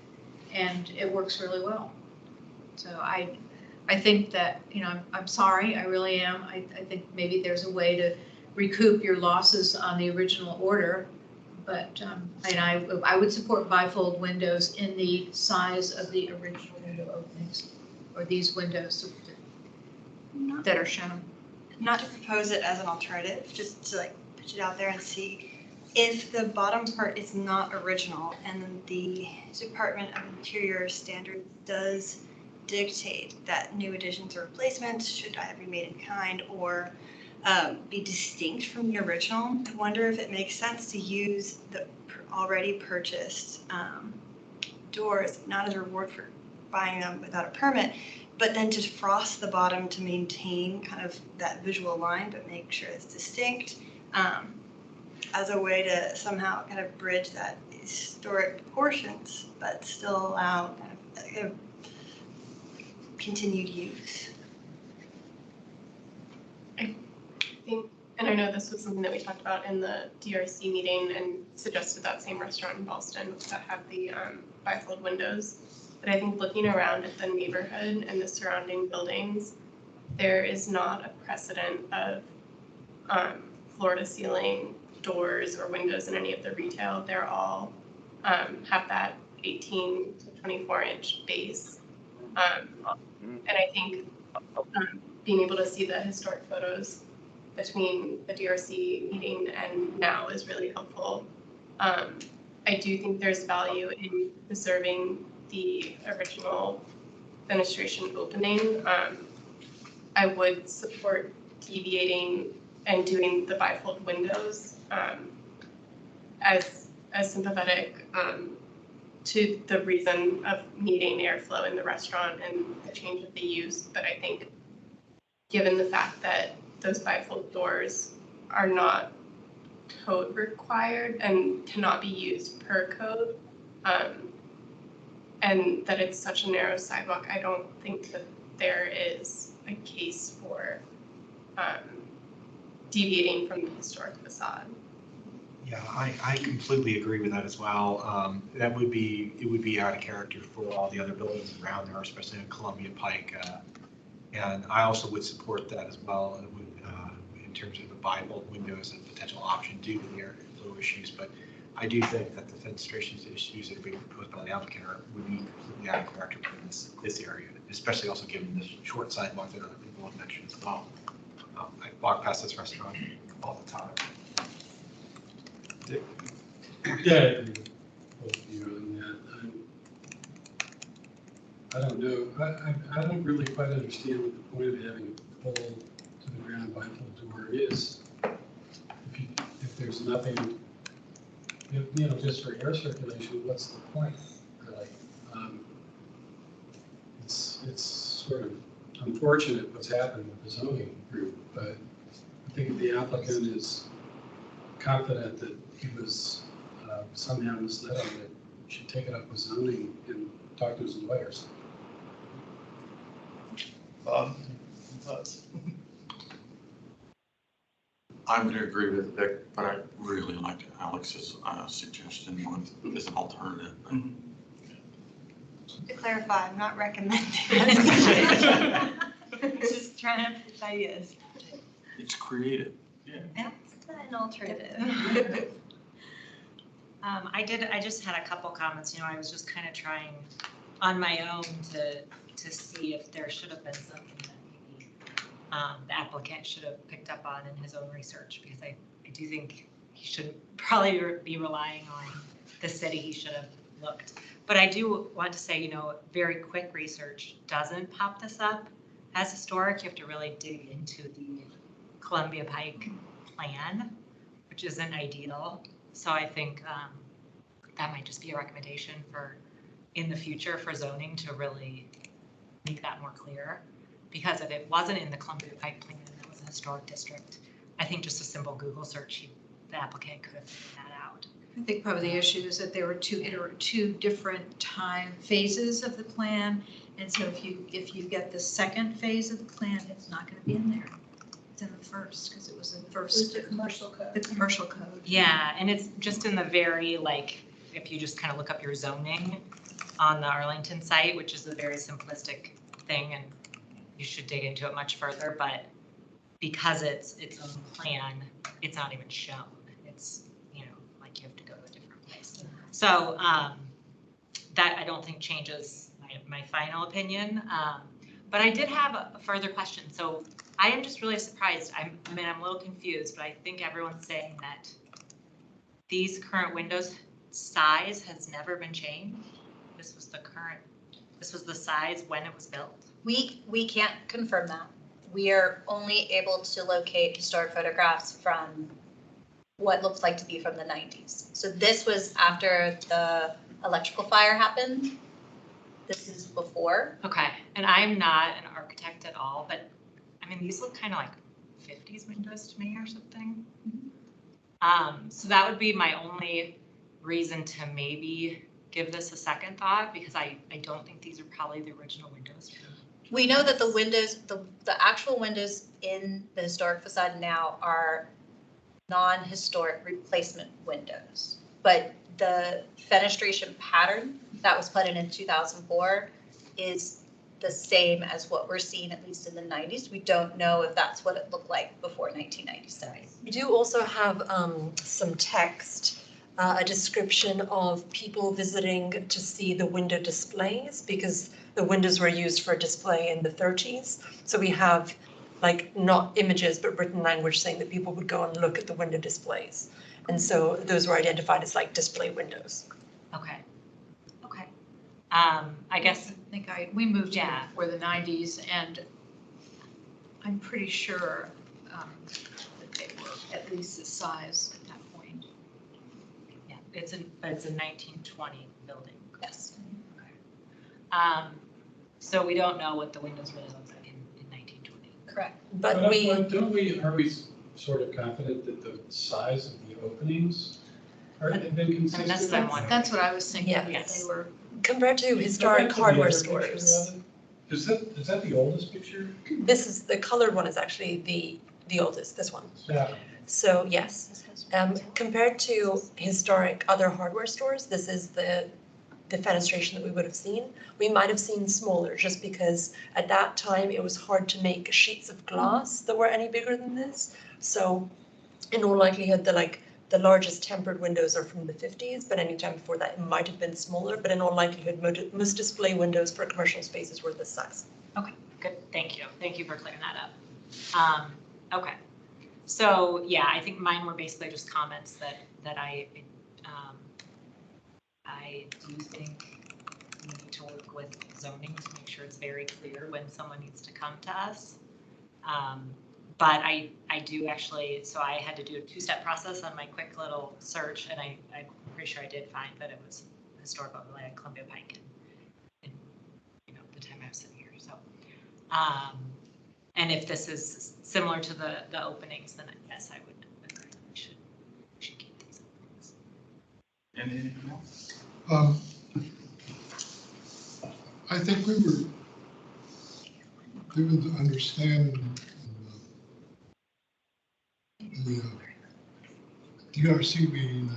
and it works really well. So I think that, you know, I'm sorry, I really am. I think maybe there's a way to recoup your losses on the original order, but I would support bifold windows in the size of the original window openings, or these windows that are shown. Not to propose it as an alternative, just to like pitch it out there and see. if the bottom part is not original and the Department of Interior standard does dictate that new additions or replacements should either be made in kind or be distinct from the original, I wonder if it makes sense to use the already purchased doors, not as a reward for buying them without a permit, but then just frost the bottom to maintain kind of that visual line, but make sure it's distinct. As a way to somehow kind of bridge that historic portions, but still allow kind of continued use. I think, and I know this was something that we talked about in the DRC meeting and suggested that same restaurant in Boston that had the bifold windows. But I think looking around at the neighborhood and the surrounding buildings, there is not a precedent of floor to ceiling doors or windows in any of the retail. They're all have that 18 to 24 inch base. And I think being able to see the historic photos between the DRC meeting and now is really helpful. I do think there's value in preserving the original fenestration opening. I would support deviating and doing the bifold windows as sympathetic to the reason of needing airflow in the restaurant and the change of the use. But I think given the fact that those bifold doors are not code required and cannot be used per code, and that it's such a narrow sidewalk, I don't think that there is a case for deviating from the historic facade. Yeah, I completely agree with that as well. It would be out of character for all the other buildings around there, especially on Columbia Pike. And I also would support that as well in terms of the bifold windows and potential option due to the airflow issues. But I do think that the fenestration issues that are being proposed by the applicant would be completely out of character for this area, especially also given the short sidewalk that other people have mentioned as well. I walk past this restaurant all the time. Dick? Yeah, I agree with both of you on that. I don't know. I don't really quite understand what the point of having a full to the ground bifold door is. If there's nothing, just for air circulation, what's the point? Really, it's sort of unfortunate what's happened with the zoning group, but I think if the applicant is confident that he was somehow misled on it, should take it up with zoning and talk to his lawyers. I'm going to agree with Vic, but I really liked Alex's suggestion as an alternative. To clarify, I'm not recommending. Just trying to pitch ideas. It's creative. Yeah. That's an alternative. I just had a couple comments. I was just kind of trying on my own to see if there should have been something that maybe the applicant should have picked up on in his own research, because I do think he shouldn't probably be relying on the city. He should have looked. But I do want to say, very quick research doesn't pop this up as historic. You have to really dig into the Columbia Pike plan, which isn't ideal. So I think that might just be a recommendation for in the future for zoning to really make that more clear. Because if it wasn't in the Columbia Pike plan, it was a historic district, I think just a simple Google search, the applicant could have figured that out. I think probably the issue is that there were two different time phases of the plan. And so if you get the second phase of the plan, it's not going to be in there. It's in the first, because it was in the first. The commercial code. The commercial code. Yeah, and it's just in the very, if you just kind of look up your zoning on the Arlington site, which is a very simplistic thing, and you should dig into it much further, but because it's its own plan, it's not even shown. It's, you have to go to a different place. So that I don't think changes my final opinion. But I did have a further question. So I am just really surprised. I'm a little confused, but I think everyone's saying that these current windows size has never been changed? This was the size when it was built? We can't confirm that. We are only able to locate historic photographs from what looks like to be from the 90s. So this was after the electrical fire happened. This is before. Okay, and I'm not an architect at all, but I mean, these look kind of like 50s windows to me or something. So that would be my only reason to maybe give this a second thought, because I don't think these are probably the original windows. We know that the windows, the actual windows in the historic facade now are non-historic replacement windows. But the fenestration pattern that was put in 2004 is the same as what we're seeing, at least in the 90s. We don't know if that's what it looked like before 1997. We do also have some text, a description of people visiting to see the window displays, because the windows were used for display in the 30s. So we have like not images, but written language saying that people would go and look at the window displays. And so those were identified as like display windows. Okay. Okay. I guess. I think we moved in for the 90s, and I'm pretty sure that they were at least the size at that point. Yeah, it's a 1920 building. Yes. Okay. So we don't know what the windows really look like in 1920. Correct. But are we sort of confident that the size of the openings have been consistent? That's what I was thinking. Yes. They were compared to historic hardware stores. Is that the oldest picture? This is the colored one is actually the oldest, this one. Yeah. So yes, compared to historic other hardware stores, this is the fenestration that we would have seen. We might have seen smaller just because at that time it was hard to make sheets of glass that were any bigger than this. So in all likelihood, the largest tempered windows are from the 50s, but any time before that it might have been smaller, but in all likelihood, most display windows for commercial spaces were this size. Okay, good, thank you. Thank you for clearing that up. Okay, so yeah, I think mine were basically just comments that I do think we need to work with zoning to make sure it's very clear when someone needs to come to us. But I do actually, so I had to do a two-step process on my quick little search, and I'm pretty sure I did find that it was historic overlay on Columbia Pike in the time I was sitting here. So, and if this is similar to the openings, then yes, I would agree. We should keep these openings. Anything else? I think we were given to understand the DRC meeting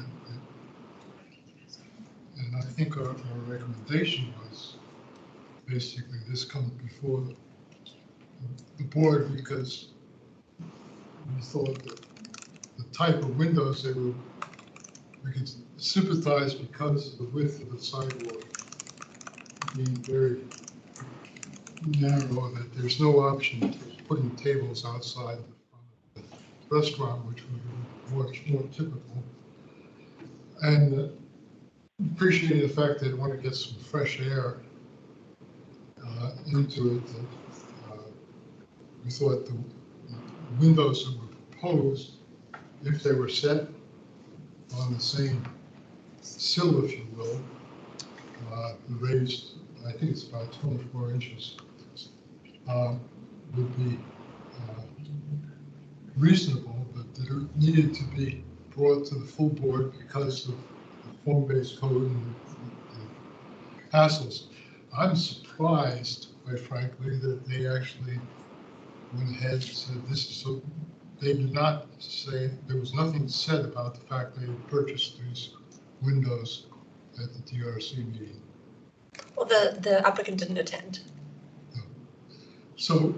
and I think our recommendation was basically this comes before the board because we thought that the type of windows we could sympathize because of the width of the sidewalk being very narrow, that there's no option for putting tables outside the restaurant, which would be more typical. And appreciating the fact that they want to get some fresh air into it, we thought the windows that were proposed, if they were set on the same sill, if you will, raised, I think it's about 24 inches, would be reasonable, but that it needed to be brought to the full board because of the form-based code and the hassles. I'm surprised, quite frankly, that they actually went ahead and said this is so. They did not say, there was nothing said about the fact they had purchased these windows at the DRC meeting. Well, the applicant didn't attend. No. So,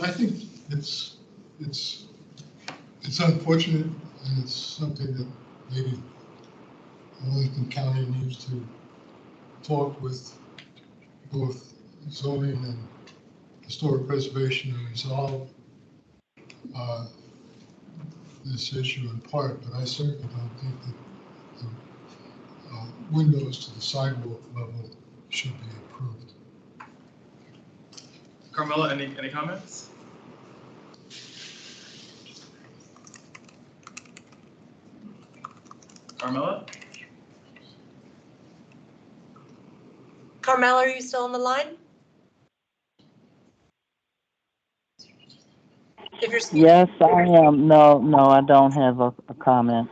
I think it's unfortunate, and it's something that maybe Arlington County needs to talk with both zoning and historic preservation and resolve. this issue in part, but I certainly don't think that the windows to the sidewalk level should be approved. Carmela, any comments? Carmela? Carmel, are you still on the line? If you're speaking. Yes, I am. No, I don't have a comment.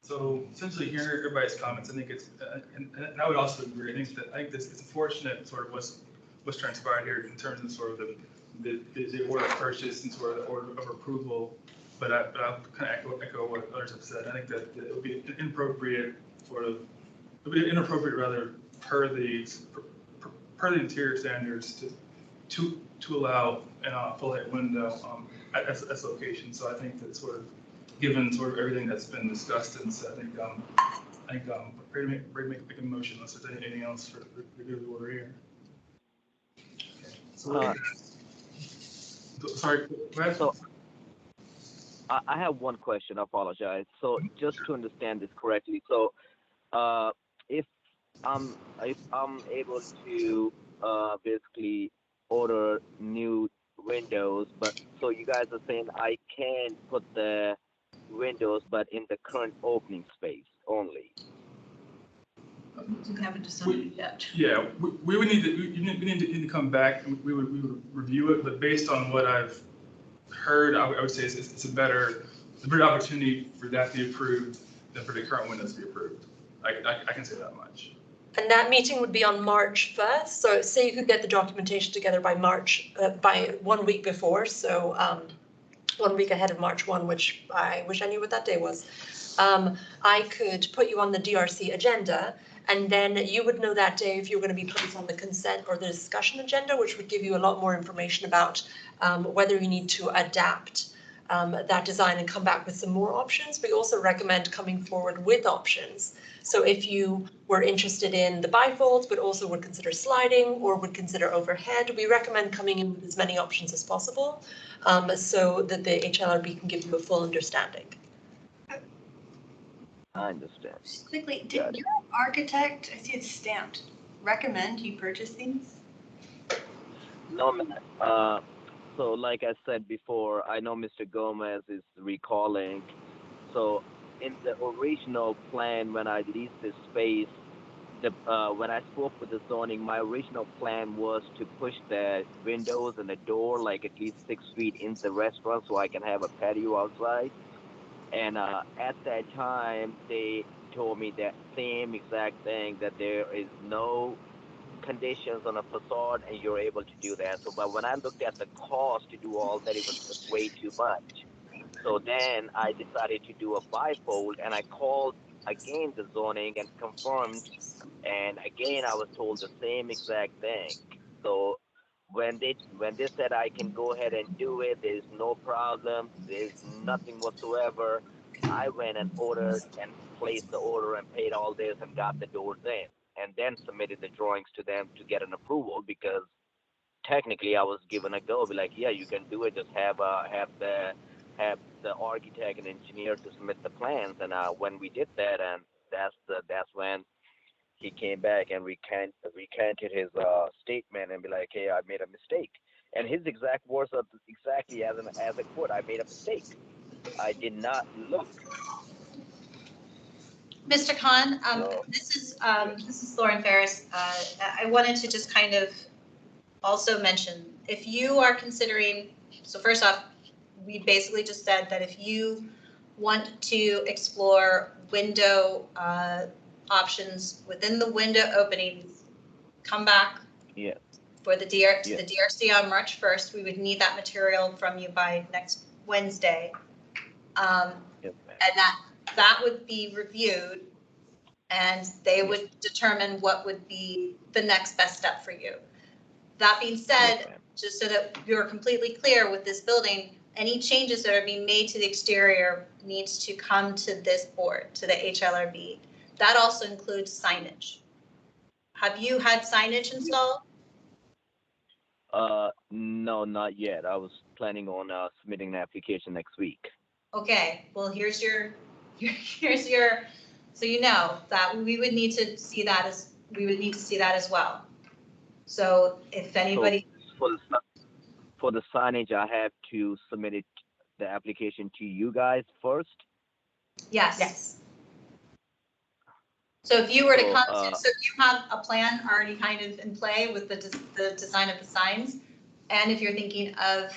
So essentially hearing everybody's comments, I think it's, and I would also agree, I think this it's unfortunate sort of what's transpired here in terms of sort of the order of purchase and sort of the order of approval. But I'll kind of echo what others have said. I think that it would be inappropriate rather per the interior standards to allow a full height window at this location. So I think that sort of given sort of everything that's been discussed, and so I think ready to make a motion unless there's anything else for the order here. Okay. So, sorry, go ahead. So I have one question. I apologize. So just to understand this correctly, so if I'm able to basically order new windows, but so you guys are saying I can put the windows, but in the current opening space only. We haven't decided yet. Yeah, we would need to come back and we would review it, but based on what I've heard, I would say it's a better opportunity for that to be approved than for the current windows to be approved. I can say that much. And that meeting would be on March 1st. So say you could get the documentation together by by 1 week before. So 1 week ahead of March 1, which I wish I knew what that day was. I could put you on the DRC agenda, and then you would know that day if you were going to be placed on the consent or the discussion agenda, which would give you a lot more information about whether you need to adapt that design and come back with some more options. We also recommend coming forward with options. So if you were interested in the bifolds, but also would consider sliding or would consider overhead, we recommend coming in with as many options as possible so that the HLRB can give you a full understanding. I understand. Just quickly, did your architect, I see it's stamped, recommend you purchase these? No, man. So like I said before, I know Mr. Gomez is recalling. So in the original plan, when I leased this space, when I spoke with the zoning, my original plan was to push the windows and the door like at least 6 feet in the restaurant so I can have a patio outside. And at that time, they told me that same exact thing, that there is no conditions on a facade and you're able to do that. So, but when I looked at the cost to do all that, it was just way too much. So then I decided to do a bifold, and I called again the zoning and confirmed, and again I was told the same exact thing. So when they said I can go ahead and do it, there's no problem, there's nothing whatsoever, I went and ordered and placed the order and paid all this and got the doors in, and then submitted the drawings to them to get an approval, because technically I was given a go, be like, yeah, you can do it, just have the architect and engineer to submit the plans. And when we did that, and that's when he came back and recanted his statement and be like, hey, I made a mistake. And his exact words are exactly as a quote, I made a mistake. I did not look. Mr. Khan, this is Lauren Ferris. I wanted to just kind of also mention, if you are considering, so first off, we basically just said that if you want to explore window options within the window openings, come back for the DRC on March 1st. We would need that material from you by next Wednesday. And that would be reviewed, and they would determine what would be the next best step for you. That being said, just so that you're completely clear with this building, any changes that are being made to the exterior needs to come to this board, to the HLRB. That also includes signage. Have you had signage installed? No, not yet. I was planning on submitting an application next week. Okay, well, here's your, so you know that we would need to see that as well. So if anybody, For the signage, I have to submit the application to you guys first. yes. So if you were to So, come, so you have a plan already kind of in play with the design of the signs? And if you're thinking of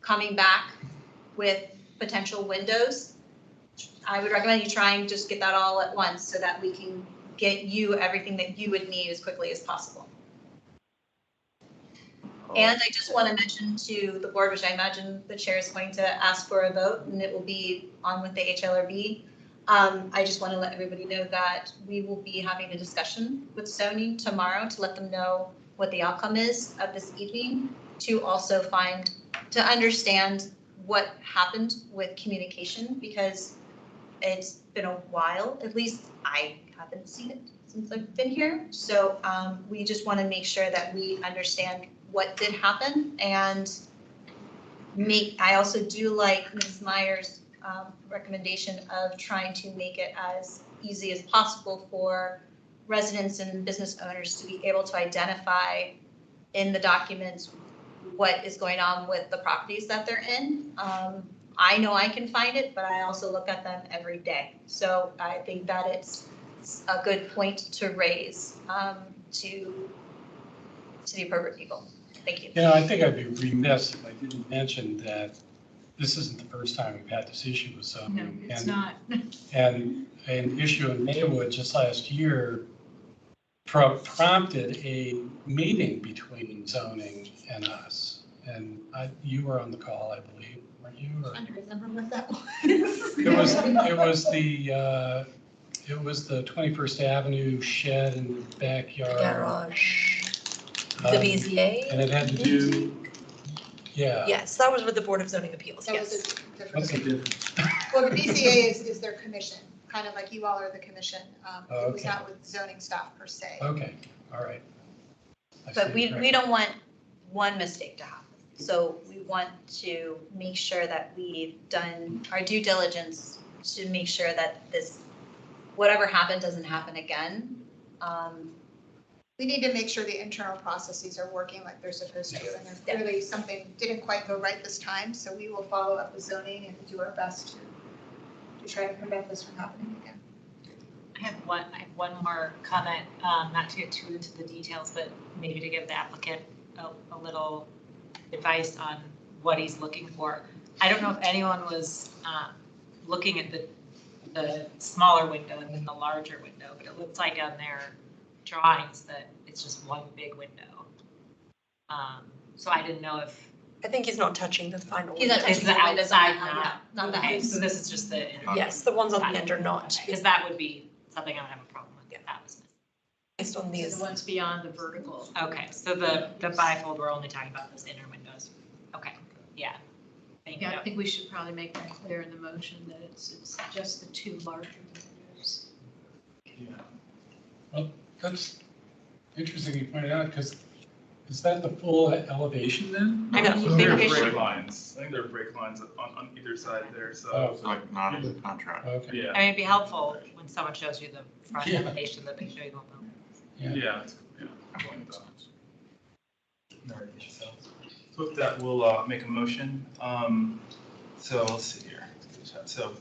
coming back with potential windows, I would recommend you try and just get that all at once so that we can get you everything that you would need as quickly as possible. And I just want to mention to the board, which I imagine the chair is going to ask for a vote, and it will be on with the HLRB. I just want to let everybody know that we will be having a discussion with zoning tomorrow to let them know what the outcome is of this evening, to also to understand what happened with communication, because it's been a while. At least I haven't seen it since I've been here. So we just want to make sure that we understand what did happen, and I also do like Ms. Meyer's recommendation of trying to make it as easy as possible for residents and business owners to be able to identify in the documents what is going on with the properties that they're in. I know I can find it, but I also look at them every day. So I think that it's a good point to raise to the appropriate people. Thank you. You know, I think I'd be remiss if I didn't mention that this isn't the first time we've had this issue with zoning. No, it's not. And an issue in Maywood just last year prompted a meeting between zoning and us. And you were on the call, I believe, weren't you? I don't remember what that was. It was the 21st Avenue shed in the backyard. Garage. The BZA? And it had to do, yeah. Yes, that was with the Board of Zoning Appeals, That was yes. a different. What's the difference? Well, the BCA is their commission, kind of like you all are the commission. It was Okay. not with zoning staff per se. Okay, all right. I But see. we Right. don't want one mistake to happen. So we want to make sure that we've done our due diligence to make sure that whatever happened doesn't happen again. We need to make sure the internal processes are working like they're supposed to. And if clearly something didn't quite go right this time, so we will follow up with zoning and do our best to try to prevent this from happening again. I have one more comment, not to get too into the details, but maybe to give the applicant a little advice on what he's looking for. I don't know if anyone was looking at the smaller window and then the larger window, but it looks like on their drawings that it's just one big window. So I didn't know if. I think he's not touching the final. He's not It's touching the the windows on outside, that, not the okay, house. so this is just the inner. Yes, the ones on the end are not. Because that would be something I would have a problem with if that was missing. Based on these. The ones beyond the vertical. Okay, so the bifold, we're only talking about those inner windows. Okay, yeah. Thank you. Yeah, I think we should probably make that clear in the motion that it's just the two larger windows. Yeah. Well, that's interesting you pointed out, because is that the full elevation then? I know. There are Big break issue. lines. I think there are break lines on either side there, so. Oh. It's like not in the contract. Okay. Yeah, I mean, it'd be helpful when someone shows you the front Yeah. elevation that they show you the window. Yeah. So with that, we'll make a motion. So let's see here. So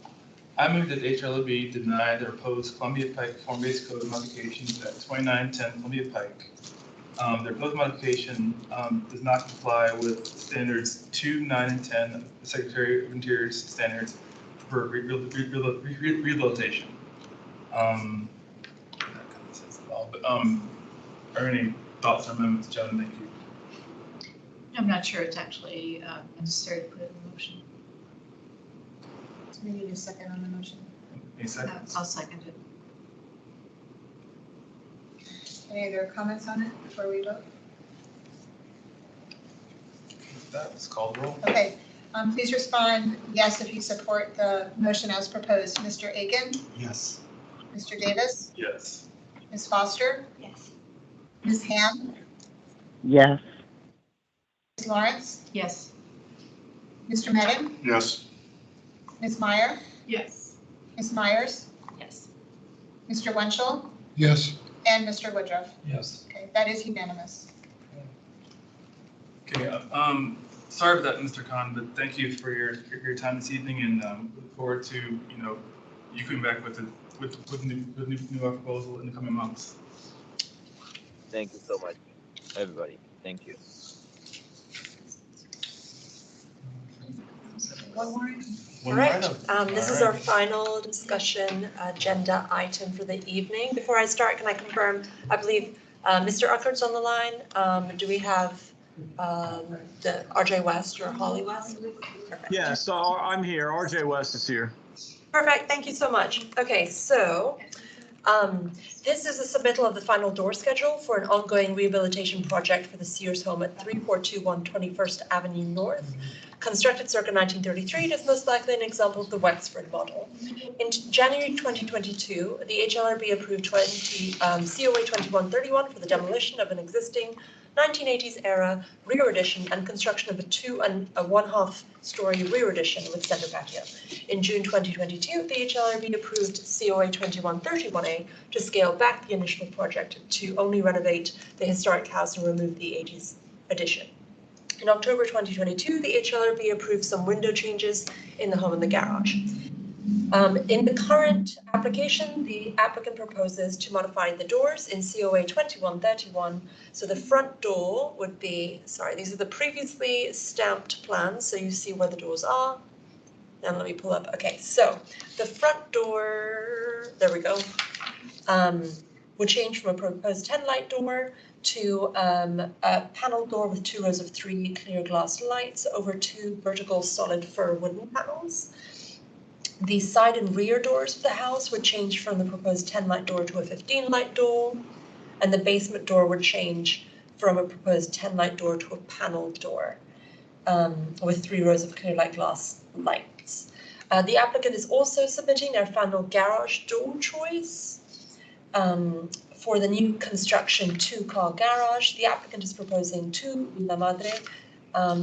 I move that HLB deny the proposed Columbia Pike form-based code modifications at 2910 Columbia Pike. Their proposed modification does not comply with standards 2, 9, and 10 of the Secretary of Interior's standards for rehabilitation. That kind of says it all, but are any thoughts or amendments, gentlemen? Thank you. I'm not sure it's actually necessary to put it in the motion. So we need a second on the motion. Any seconds? I'll second it. Any other comments on it before we vote? With that, let's call the roll. Okay, please respond yes if you support the motion as proposed. Mr. Aiken? Yes. Mr. Davis? Yes. Ms. Foster? Yes. Ms. Ham? Yes. Ms. Lawrence, Yes. Mr. Medin, Yes. Ms. Meyer, Yes. Ms. Myers, Yes. Mr. Winchell, Yes. and Mr. Woodruff. Yes. Okay, that is unanimous. Okay, sorry about that, Mr. Khan, but thank you for your time this evening, and look forward to, you coming back with new proposal in the coming months. Thank you so much, everybody. Thank you. One more. All One right, more this is our final discussion agenda item for the evening. Before I start, can I confirm, I believe Mr. Uckard's on the line. Do we have the RJ West or Holly West? Perfect. Yeah, so I'm here. RJ West is here. Perfect, thank you so much. Okay, so this is a submittal of the final door schedule for an ongoing rehabilitation project for the Sears home at 3421 21st Avenue North. Constructed circa 1933, it is most likely an example of the Wexford model. In January 2022, the HLRB approved COA 2131 for the demolition of an existing 1980s era rear addition and construction of a 2 1/2 story rear addition with center patio. In June 2022, the HLRB approved COA 2131A to scale back the initial project to only renovate the historic house and remove the 80s addition. In October 2022, the HLRB approved some window changes in the home and the garage. In the current application, the applicant proposes to modify the doors in COA 2131. So the front door would be, these are the previously stamped plans, so you see where the doors are. And let me pull up, okay, so the front door, there we go, would change from a proposed 10 light door to a panel door with 2 rows of 3 clear glass lights over 2 vertical solid fir wooden panels. The side and rear doors of the house would change from the proposed 10 light door to a 15 light door, and the basement door would change from a proposed 10 light door to a paneled door with 3 rows of clear light glass lights. The applicant is also submitting their final garage door choice. For the new construction 2-car garage, the applicant is proposing 2 La Madre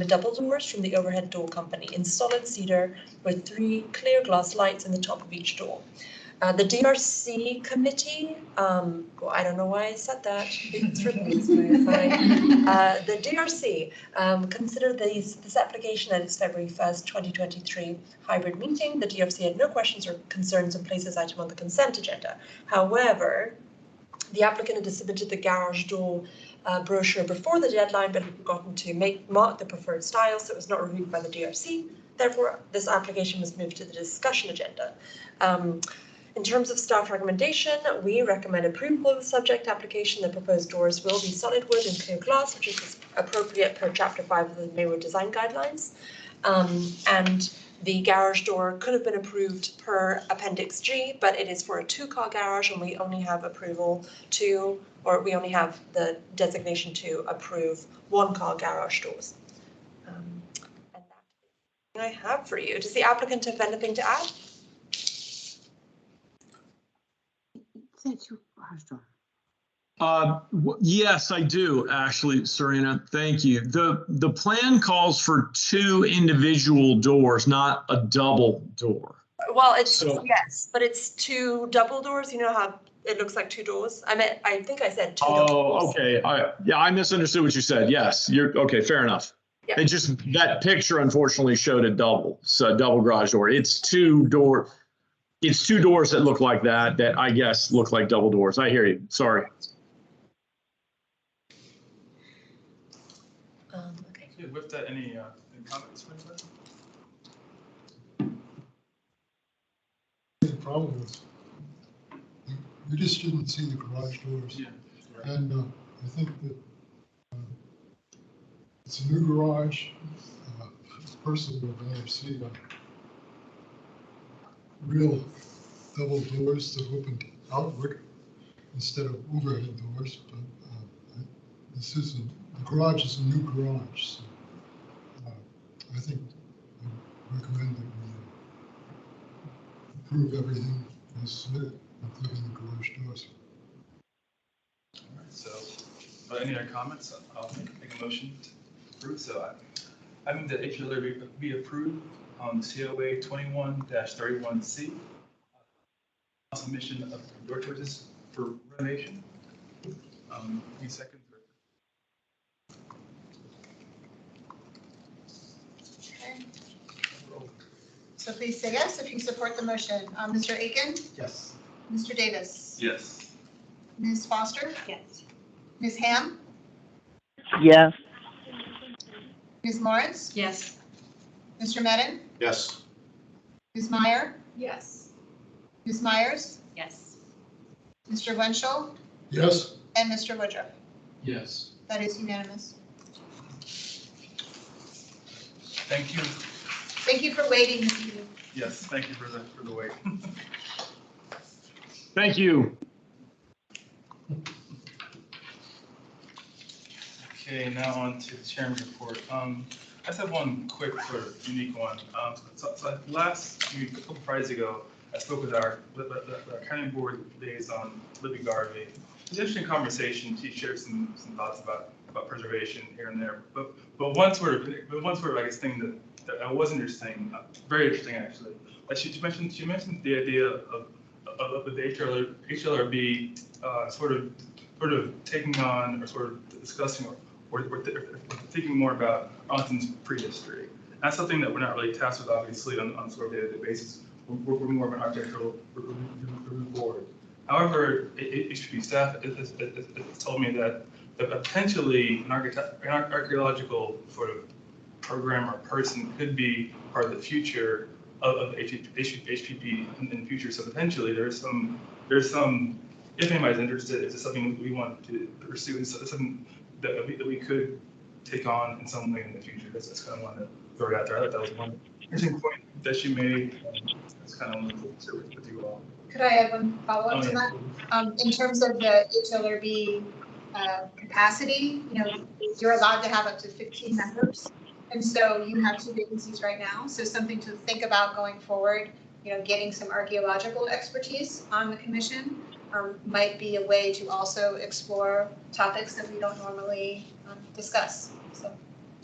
double doors from the overhead door company in solid cedar with 3 clear glass lights in the top of each door. The DRC committee, well, I don't know why I said that. It's written this way, fine. The DRC considered this application at its February 1st, 2023 hybrid meeting. The DRC had no questions or concerns and placed this item on the consent agenda. However, the applicant had submitted the garage door brochure before the deadline, but had forgotten to mark the preferred style, so it was not reviewed by the DRC. Therefore, this application was moved to the discussion agenda. In terms of staff recommendation, we recommend approval of the subject application. The proposed doors will be solid wood and clear glass, which is appropriate per Chapter 5 of the Maywood Design Guidelines. And the garage door could have been approved per Appendix G, but it is for a 2-car garage, and we only have we only have the designation to approve 1-car garage doors. And that's what I have for you. Does the applicant have anything to add? Yes, I do, actually, Serena. Thank you. The plan calls for 2 individual doors, not a double door. Well, yes, but it's 2 double doors. You know how it looks like 2 doors? I think I said 2 double doors. Oh, okay. I misunderstood what you said. Yes, you're okay. Fair enough. Yeah. It just, that picture unfortunately showed a double garage door. It's 2 doors that look like that I guess look like double doors. I hear you. Sorry. Okay. Yeah, with that, any comments? The problem is, we just didn't see the garage doors. Yeah. And I think that it's a new garage. Personally, I'd rather see real double doors that open outward instead of overhead doors. But the garage is a new garage. So I think I recommend that we approve everything as submitted, including the garage doors. All right, so any other comments? I'll make a motion. approved, so I move that HLR be approved on COA 21-31C. Submission of door choices for renovation. Any seconds? Okay. So please say yes if you support the motion. Mr. Aiken? Yes. Mr. Davis? Yes. Ms. Foster? Yes. Ms. Ham? Yes. Ms. Lawrence? Yes. Mr. Medin? Yes. Ms. Meyer? Yes. Ms. Myers? Yes. Mr. Wenschel? Yes. And Mr. Woodruff? Yes. That is unanimous. Thank you. Thank you for waiting this evening. Yes, thank you for the wait. Thank you. Okay, now on to the chairman's report. I just have one quick sort of unique one. So last week, a couple Fridays ago, I spoke with our county board liaison, Libby Garvey. It was an interesting conversation. She shared some thoughts about preservation here and there. But one sort of I guess thing that was interesting, very interesting actually. Like she mentioned the idea of the HLRB sort of taking on or sort of discussing or thinking more about Arlington's prehistory. That's something that we're not really tasked with, obviously, on sort of a day-to-day basis. We're more of an architectural review board. However, HPP staff has told me that potentially an archaeological sort of program or person could be part of the future of HPP in the future. So potentially there's some, if anybody's interested, it's something we want to pursue. It's something that we could take on in some way in the future. That's kind of one to throw it out there. I thought that was one interesting point that she made. That's kind of one to share with you all. Could I have one follow-up to that? In terms of the HLRB capacity, you're allowed to have up to 15 members. And so you have 2 vacancies right now. So something to think about going forward, getting some archaeological expertise on the commission might be a way to also explore topics that we don't normally discuss. So,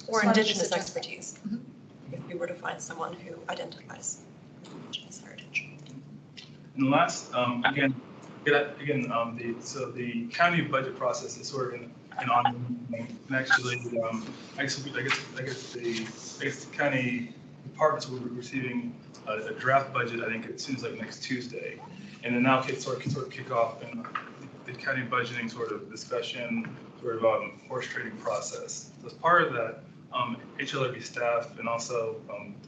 Or indigenous expertise, if we were to find someone who identifies indigenous heritage. And last, again, the county budget process is sort of an ongoing thing. And actually, I guess the county departments will be receiving a draft budget. I think it seems like next Tuesday, and then now sort of kick off in the county budgeting sort of discussion, sort of horse trading process. So as part of that, HLRB staff and also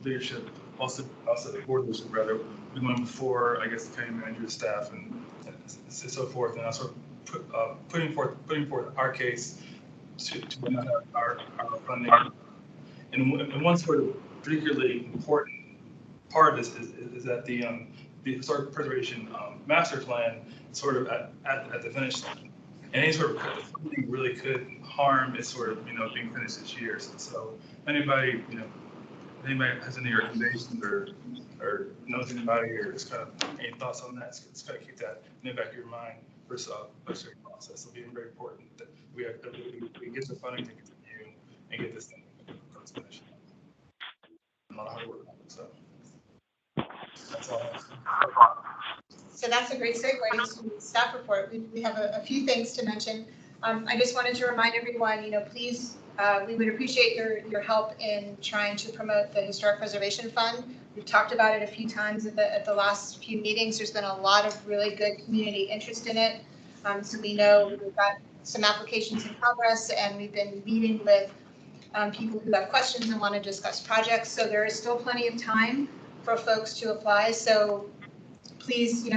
leadership, also the board leadership rather, we went before I guess the county manager's staff and so forth, and also putting forth our case to our funding. And one sort of particularly important part of this is that the historic preservation master plan is sort of at the finish line. And any sort of funding really could harm is sort of being finished this year. So if anybody has any recommendations or knows anybody or just kind of any thoughts on that, it's got to keep that in the back of your mind for the budgeting process. It'll be very important that we get the funding to continue and get this thing finished. A lot of hard work on it, so that's all. So that's a great segue to the staff report. We have a few things to mention. I just wanted to remind everyone, please, we would appreciate your help in trying to promote the Historic Preservation Fund. We've talked about it a few times at the last few meetings. There's been a lot of really good community interest in it. So we know we've got some applications in progress, and we've been meeting with people who have questions and want to discuss projects. So there is still plenty of time for folks to apply. So please,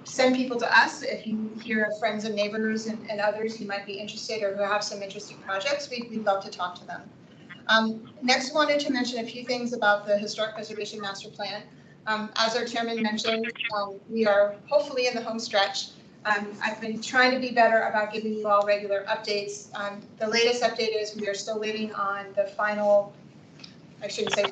send people to us if you hear of friends and neighbors and others who might be interested or who have some interesting projects. We'd love to talk to them. Next, wanted to mention a few things about the Historic Preservation Master Plan. As our chairman mentioned, we are hopefully in the home stretch. I've been trying to be better about giving you all regular updates. The latest update is we are still waiting on the final, I shouldn't say,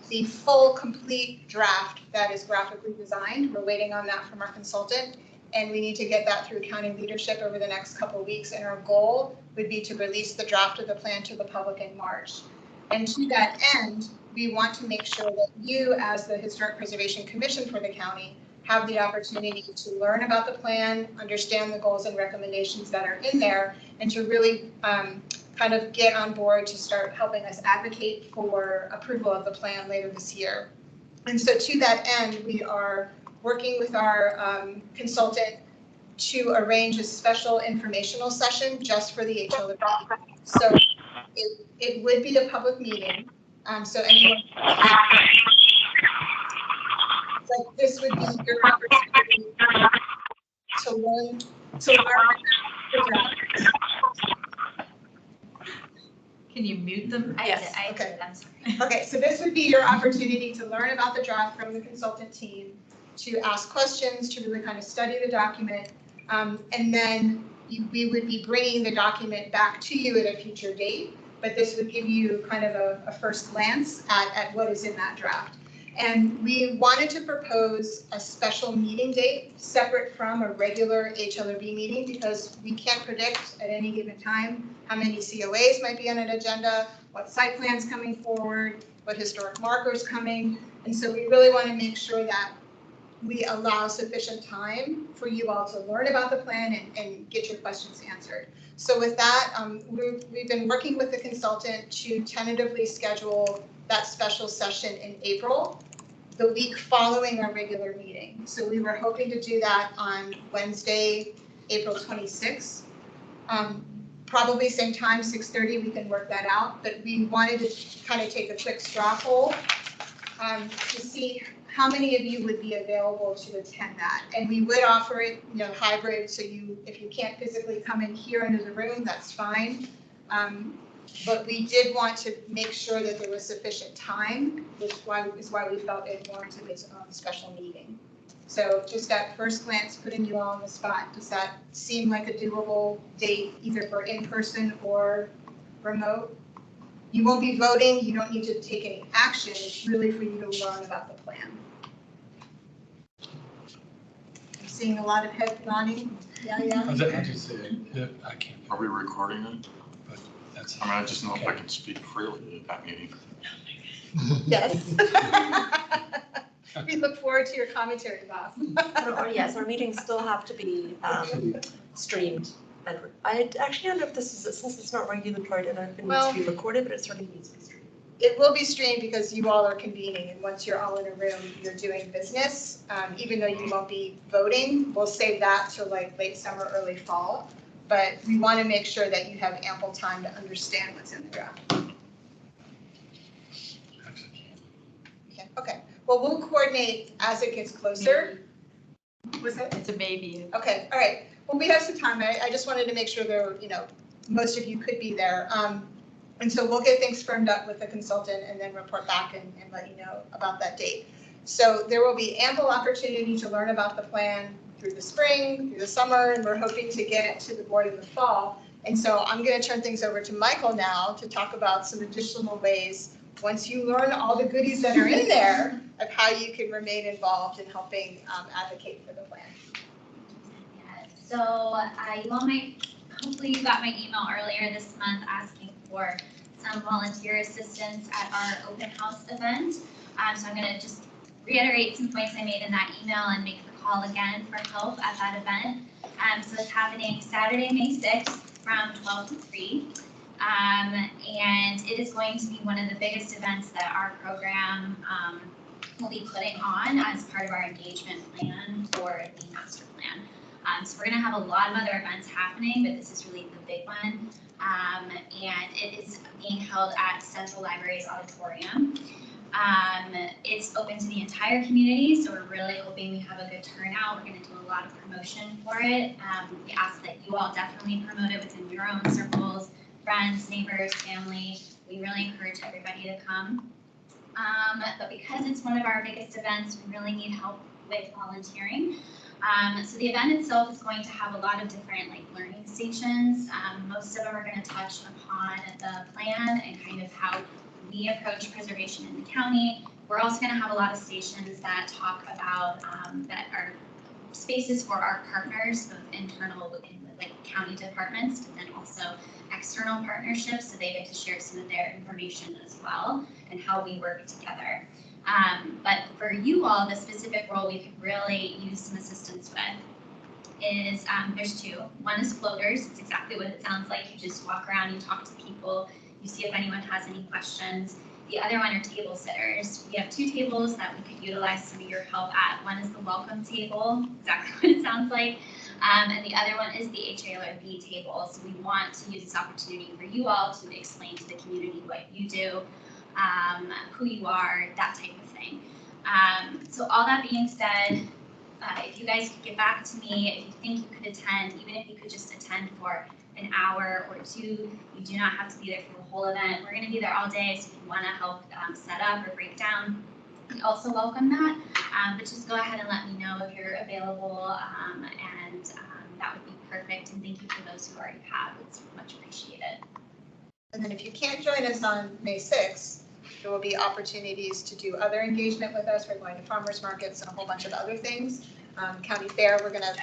the full complete draft that is graphically designed. We're waiting on that from our consultant. and we need to get that through county leadership over the next couple of weeks. And our goal would be to release the draft of the plan to the public in March. And to that end, we want to make sure that you, as the Historic Preservation Commission for the county, have the opportunity to learn about the plan, understand the goals and recommendations that are in there, and to really kind of get on board to start helping us advocate for approval of the plan later this year. And so to that end, we are working with our consultant to arrange a special informational session just for the HLRB. So it would be a public meeting. So anyone, like this would be your opportunity to learn Can you mute them? Yes. Okay. Okay, so this would be your opportunity to learn about the draft from the consultant team, to ask questions, to really kind of study the document, and then we would be bringing the document back to you at a future date, but this would give you kind of a first glance at what is in that draft. And we wanted to propose a special meeting date separate from a regular HLRB meeting because we can't predict at any given time how many COAs might be on an agenda, what site plans coming forward, what historic markers coming. And so we really want to make sure that we allow sufficient time for you all to learn about the plan and get your questions answered. So with that, we've been working with the consultant to tentatively schedule that special session in April, the week following our regular meeting. So we were hoping to do that on Wednesday, April 26th. Probably same time, 6:30, we can work that out, but we wanted to kind of take a quick straw poll to see how many of you would be available to attend that. And we would offer it, hybrid, so if you can't physically come in here into the room, that's fine. But we did want to make sure that there was sufficient time, which is why we felt it warranted its own special meeting. So just at first glance, putting you all on the spot, does that seem like a doable date, either for in-person or remote? You won't be voting, you don't need to take any action, it's really for you to learn about the plan. I'm seeing a lot of head nodding. Yeah. I'll just say, I can't. Are we recording it? But that's. I mean, I just know if I can speak freely at that meeting. Yes. We look forward to your commentary, Bob. Yes, our meetings still have to be streamed. And I actually don't know if this is, since it's not regulatory, and it needs to be recorded, but it certainly needs to be streamed. It will be streamed because you all are convening, and once you're all in a room, you're doing business. Even though you won't be voting, we'll save that to like late summer, early fall. But we want to make sure that you have ample time to understand what's in the draft. Okay. Well, we'll coordinate as it gets closer. Was it? It's a maybe. Okay. All right. Well, we have some time. I just wanted to make sure there, most of you could be there. And so we'll get things firmed up with the consultant and then report back and let you know about that date. So there will be ample opportunity to learn about the plan through the spring, through the summer, and we're hoping to get it to the board in the fall. And so I'm going to turn things over to Michael now to talk about some additional ways, once you learn all the goodies that are in there, of how you can remain involved in helping advocate for the plan. So you all hopefully you got my email earlier this month asking for some volunteer assistance at our open house event. So I'm going to just reiterate some points I made in that email and make the call again for help at that event. So it's happening Saturday, May 6th from 12 to 3. And it is going to be one of the biggest events that our program will be putting on as part of our engagement plan for the master plan. So we're going to have a lot of other events happening, but this is really the big one. And it is being held at Central Library's auditorium. It's open to the entire community, so we're really hoping we have a good turnout. We're going to do a lot of promotion for it. We ask that you all definitely promote it within your own circles, friends, neighbors, family. We really encourage everybody to come. But because it's one of our biggest events, we really need help with volunteering. So the event itself is going to have a lot of different learning stations. Most of them are going to touch upon the plan and kind of how we approach preservation in the county. We're also going to have a lot of stations that talk about, that are spaces for our partners, both internal within the like county departments, but then also external partnerships, so they get to share some of their information as well and how we work together. But for you all, the specific role we could really use some assistance with is there's two. One is floaters. It's exactly what it sounds like. You just walk around, you talk to people, you see if anyone has any questions. The other one are table sitters. We have two tables that we could utilize some of your help at. One is the welcome table, exactly what it sounds like. And the other one is the HALRB table. So we want to use this opportunity for you all to explain to the community what you do, who you are, that type of thing. So all that being said, if you guys could get back to me, if you think you could attend, even if you could just attend for an hour or two, you do not have to be there for the whole event. We're going to be there all day, so if you want to help set up or break down, we also welcome that. But just go ahead and let me know if you're available, and that would be perfect. And thank you for those who already have. It's much appreciated. And then if you can't join us on May 6th, there will be opportunities to do other engagement with us. We're going to farmers markets and a whole bunch of other things. County fair, we're going to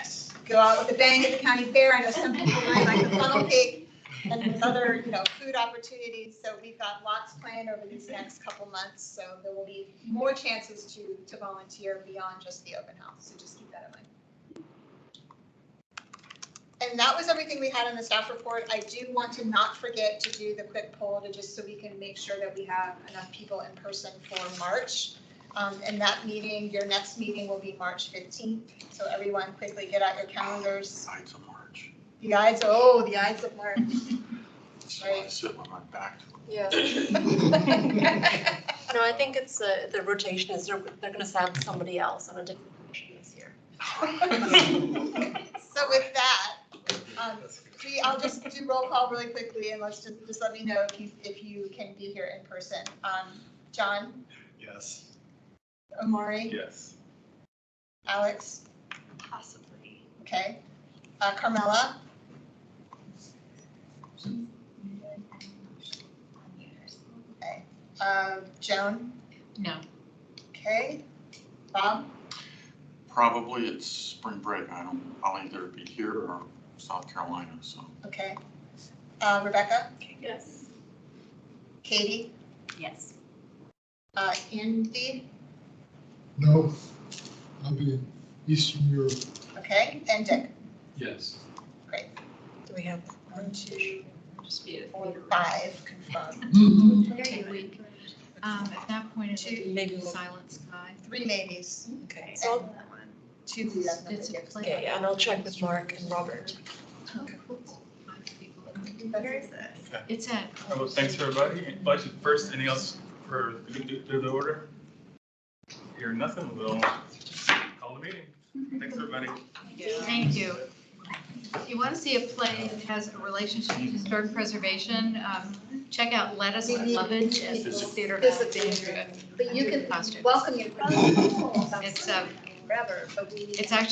go out with a bang at the county fair. I know some people really like the funnel cake and with other, food opportunities. So we've got lots planned over these next couple months. So there will be more chances to volunteer beyond just the open house. So just keep that in mind. And that was everything we had in the staff report. I do want to not forget to do the quick poll to just so we can make sure that we have enough people in person for March. And that meeting, your next meeting will be March 15th. So everyone quickly get out your calendars. Ides of March. The Ides of March. So I sit with my back to Yeah. No, I think it's the rotation is they're going to have somebody else on a different commission this year. So with that, I'll just do roll call really quickly and let's just let me know if you can be here in person. John? Yes. Amari? Yes. Alex? Possibly. Okay. Carmela? Okay. Joan? No. Okay. Bob? Probably it's spring break. I'll either be here or South Carolina, so. Okay. Rebecca? Yes. Katie? Yes. Andy? No, I'll be in Eastern Europe. Okay. And Dick? Yes. Great. Do we have 1, 2, Just be 4, 5 confirmed. a week. At that point, it's maybe silent sky. 3 maybes. Okay. So So 2 we have It's a nothing. play. okay, and I'll check with Mark and Robert. It's at. Well, thanks everybody. First, anything else for the order? Hear nothing, we'll call the meeting. Thanks everybody. Thank you. If you want to see a play that has a relationship to historic preservation, check out Let Us Lovage at the Theater of Alexandria. But you can Costumes. welcome your friends. It's forever, but we it's actually